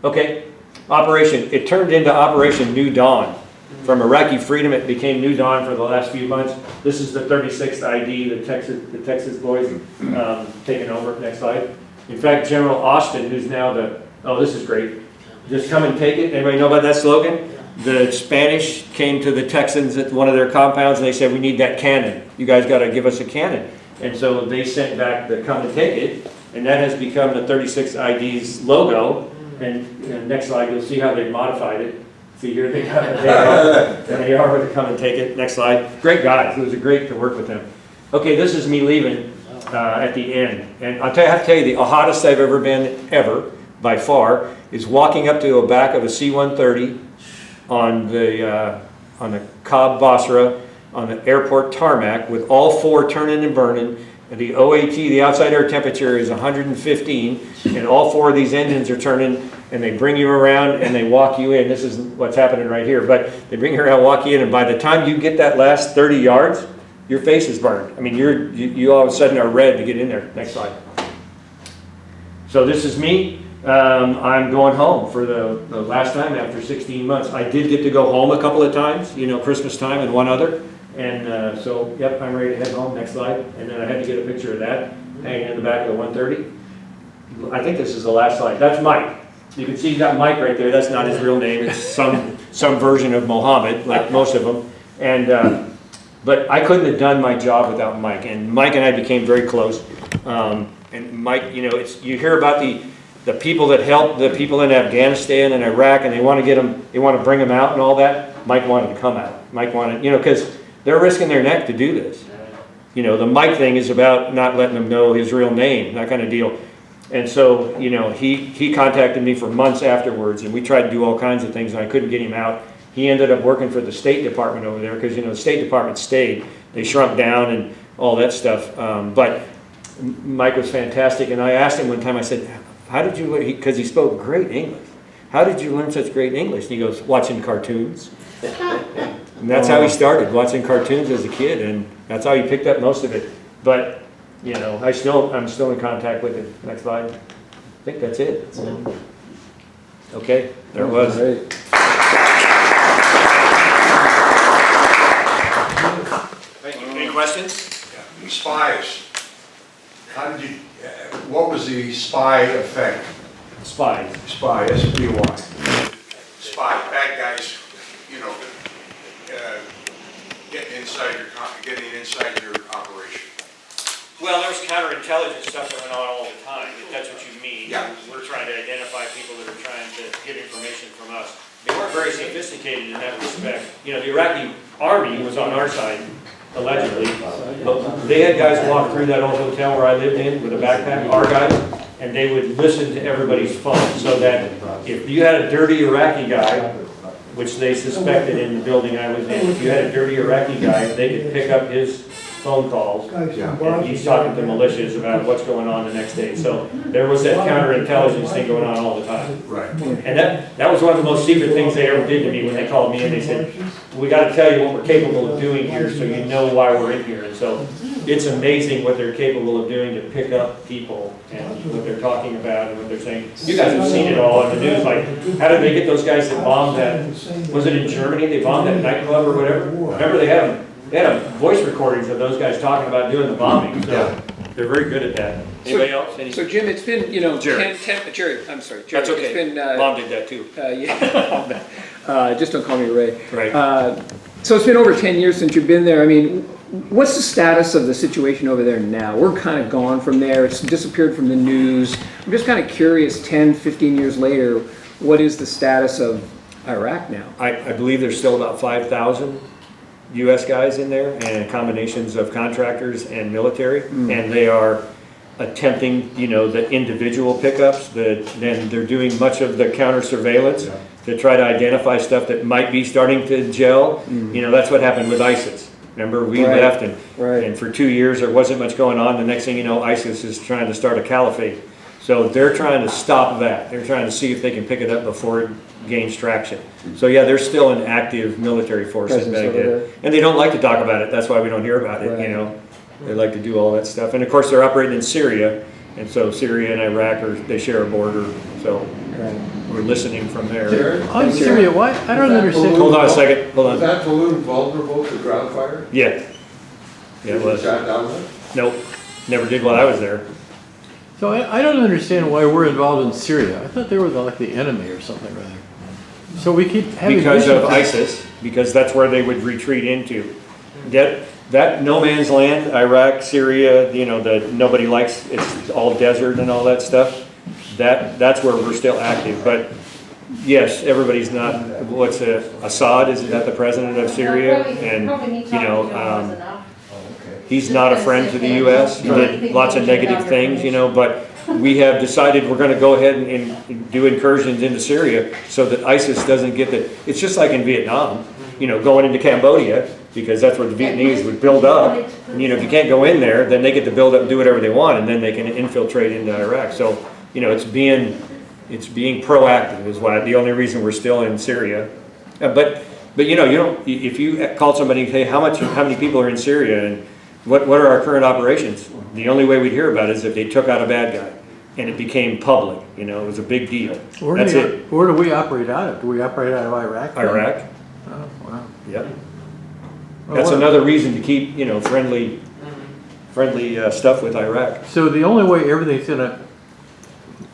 Okay, operation. It turned into Operation New Dawn. From Iraqi freedom, it became New Dawn for the last few months. This is the 36th ID, the Texas boys taking over. Next slide. In fact, General Austin, who's now this is great. Just come and take it. Anybody know about that slogan? The Spanish came to the Texans at one of their compounds and they said, we need that cannon. You guys got to give us a cannon. And so they sent back the come and take it. And that has become the 36 ID's logo. And next slide, you'll see how they've modified it. See here, they are with the come and take it. Next slide. Great guys. It was great to work with them. Okay, this is me leaving at the end. And I have to tell you, the hottest I've ever been, ever, by far, is walking up to the back of a C-130 on the Cobb BASRA on the airport tarmac with all four turning and burning. And the OAT, the outside air temperature, is 115, and all four of these engines are turning, and they bring you around and they walk you in. This is what's happening right here, but they bring you around, walk you in, and by the time you get that last 30 yards, your face is burned. I mean, you all of a sudden are red to get in there. Next slide. So this is me. I'm going home for the last time after 16 months. I did get to go home a couple of times, you know, Christmas time and one other. And so, yep, I'm ready to head home. Next slide. And then I had to get a picture of that hanging in the back of the 130. I think this is the last slide. That's Mike. You can see he's got Mike right there. That's not his real name. It's some version of Mohammed, like most of them. And but I couldn't have done my job without Mike. And Mike and I became very close. And Mike, you know, you hear about the people that helped the people in Afghanistan and Iraq, and they want to bring them out and all that. Mike wanted to come out. Mike wanted, you know, because they're risking their neck to do this. You know, the Mike thing is about not letting them know his real name, that kind of deal. And so, you know, he contacted me for months afterwards, and we tried to do all kinds of things, and I couldn't get him out. He ended up working for the State Department over there, because, you know, the State Department stayed. They shrunk down and all that stuff. But Mike was fantastic, and I asked him one time, I said, how did you learn, because he spoke great English. How did you learn such great English? And he goes, watching cartoons. And that's how he started, watching cartoons as a kid, and that's how he picked up most of it. But, you know, I'm still in contact with him. Next slide. I think that's it. Okay, there it was. Thank you. Any questions? Spies. How did you, what was the spy effect? Spies. Spy, S-P-Y. Spy, bad guys, you know, getting inside your operation. Well, there was counterintelligence stuff going on all the time, if that's what you mean. Yeah. We're trying to identify people that are trying to get information from us. They weren't very sophisticated in that respect. You know, the Iraqi army was on our side, allegedly. But they had guys walk through that old hotel where I lived in with a backpack, our guys, and they would listen to everybody's phone, so that if you had a dirty Iraqi guy, which they suspected in the building I was in, if you had a dirty Iraqi guy, they could pick up his phone calls, and he's talking to militias about what's going on the next day. So there was that counterintelligence thing going on all the time. Right. And that was one of the most secret things they ever did to me when they called me and they said, we got to tell you what we're capable of doing here so you know why we're in here. And so it's amazing what they're capable of doing to pick up people and what they're talking about and what they're saying. You guys have seen it all on the news, like how did they get those guys that bombed that, was it in Germany, they bombed that nightclub or whatever? Remember they had voice recordings of those guys talking about doing the bombing, so they're very good at that. Anybody else? So Jim, it's been, you know, Jerry. Jerry, I'm sorry, Jerry. That's okay. It's been, Mom did that too. Yeah, just don't call me Ray. Right. So it's been over 10 years since you've been there. I mean, what's the status of the situation over there now? We're kind of gone from there. It's disappeared from the news. I'm just kind of curious, 10, 15 years later, what is the status of Iraq now? I believe there's still about 5,000 U.S. guys in there, and combinations of contractors and military, and they are attempting, you know, the individual pickups. Then they're doing much of the counter surveillance, to try to identify stuff that might be starting to gel. You know, that's what happened with ISIS. Remember, we Right. left Right. and for 2 years there wasn't much going on. The next thing you know, ISIS is trying to start a caliphate. So they're trying to stop that. They're trying to see if they can pick it up before it gains traction. So yeah, there's still an active military force in Presence over Baghdad. there. And they don't like to talk about it. That's why we don't hear about it, Right. you know. They like to do all that stuff. And of course, they're operating in Syria. And so Syria and Iraq they share a border. So Right. we're listening from there. Jared? I'm serious, why, I don't understand. Hold on a second, hold Was on. that balloon vulnerable to ground fire? Yeah. Yeah, it was. Shot down there? Nope, never did while I was there. So I don't understand why we're involved in Syria. I thought they were like the enemy or something, rather. So we keep having. Because of missions. ISIS, because that's where they would retreat into. That no man's land, Iraq, Syria, you know, that nobody likes, it's all desert and all that stuff. That's where we're still active. But yes, everybody's not, Assad, isn't that the president of Syria? And, you know, he's not a friend to the U.S. He did lots of negative things, you know, but we have decided we're going to go ahead and do incursions into Syria so that ISIS doesn't get the, it's just like in Vietnam, you know, going into Cambodia, because that's where the Vietnamese would build up. And, you know, if you can't go in there, then they get to build up and do whatever they want, and then they can infiltrate into Iraq. So, you know, it's being proactive is why, the only reason we're still in Syria. But you know, you don't, if you call somebody, hey, how many people are in Syria and what are our current operations? The only way we'd hear about it is if they took out a bad guy and it became public, you know, it was a big deal. That's it. Where do we operate out of? Do we operate out of Iraq? Iraq, Oh, wow. yep. Well, That's what- another reason to keep, you know, friendly stuff with Iraq. So the only way everything's gonna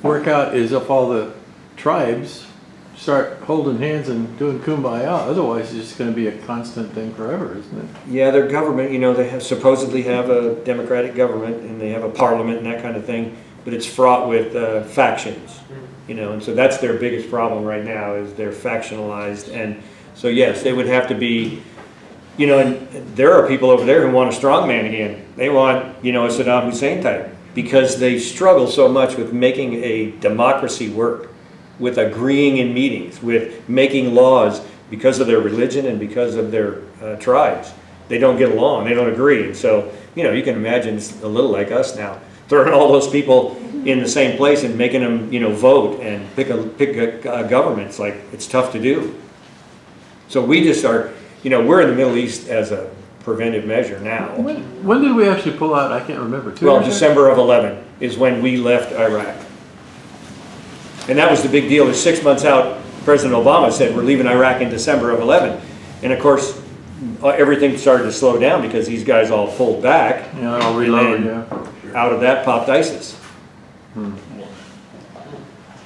work out is if all the tribes start holding hands and doing kumbaya. Otherwise, it's just gonna be a constant thing forever, isn't it? Yeah, their government, you know, they supposedly have a democratic government and they have a parliament and that kind of thing, but it's fraught with factions, you know, and so that's their biggest problem right now is they're factionalized. And so yes, they would have to be, you know, and there are people over there who want a strong man again. They want, you know, a Saddam Hussein type because they struggle so much with making a democracy work, with agreeing in meetings, with making laws because of their religion and because of their tribes. They don't get along, they don't agree. And so, you know, you can imagine it's a little like us now, throwing all those people in the same place and making them, you know, vote and pick a government. It's like, it's tough to do. So we just are, you know, we're in the Middle East as a preventive measure now. When did we actually pull out? I can't remember. 2 Well, years ago? December of 11 is when we left Iraq. And that was the big deal. Is 6 months out, President Obama said we're leaving Iraq in December of 11. And of course, everything started to slow down because these guys all pulled back. Yeah, I'll reload, And yeah. then out of that popped ISIS.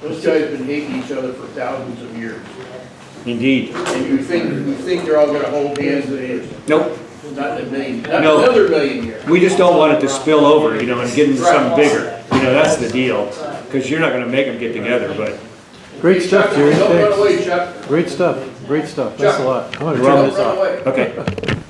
Those guys have been hating each other for thousands of years. Indeed. And you think they're all gonna hold hands and Nope. not a million, not No. another million years. We just don't want it to spill over, you know, and get into something bigger. You know, that's the deal. Because you're not going to make them get together, but Great stuff, Jerry. Don't run Thanks. away, Chuck. Great stuff. Great stuff. Thanks a lot. I'm gonna You're turn welcome. this Don't off. run away. okay.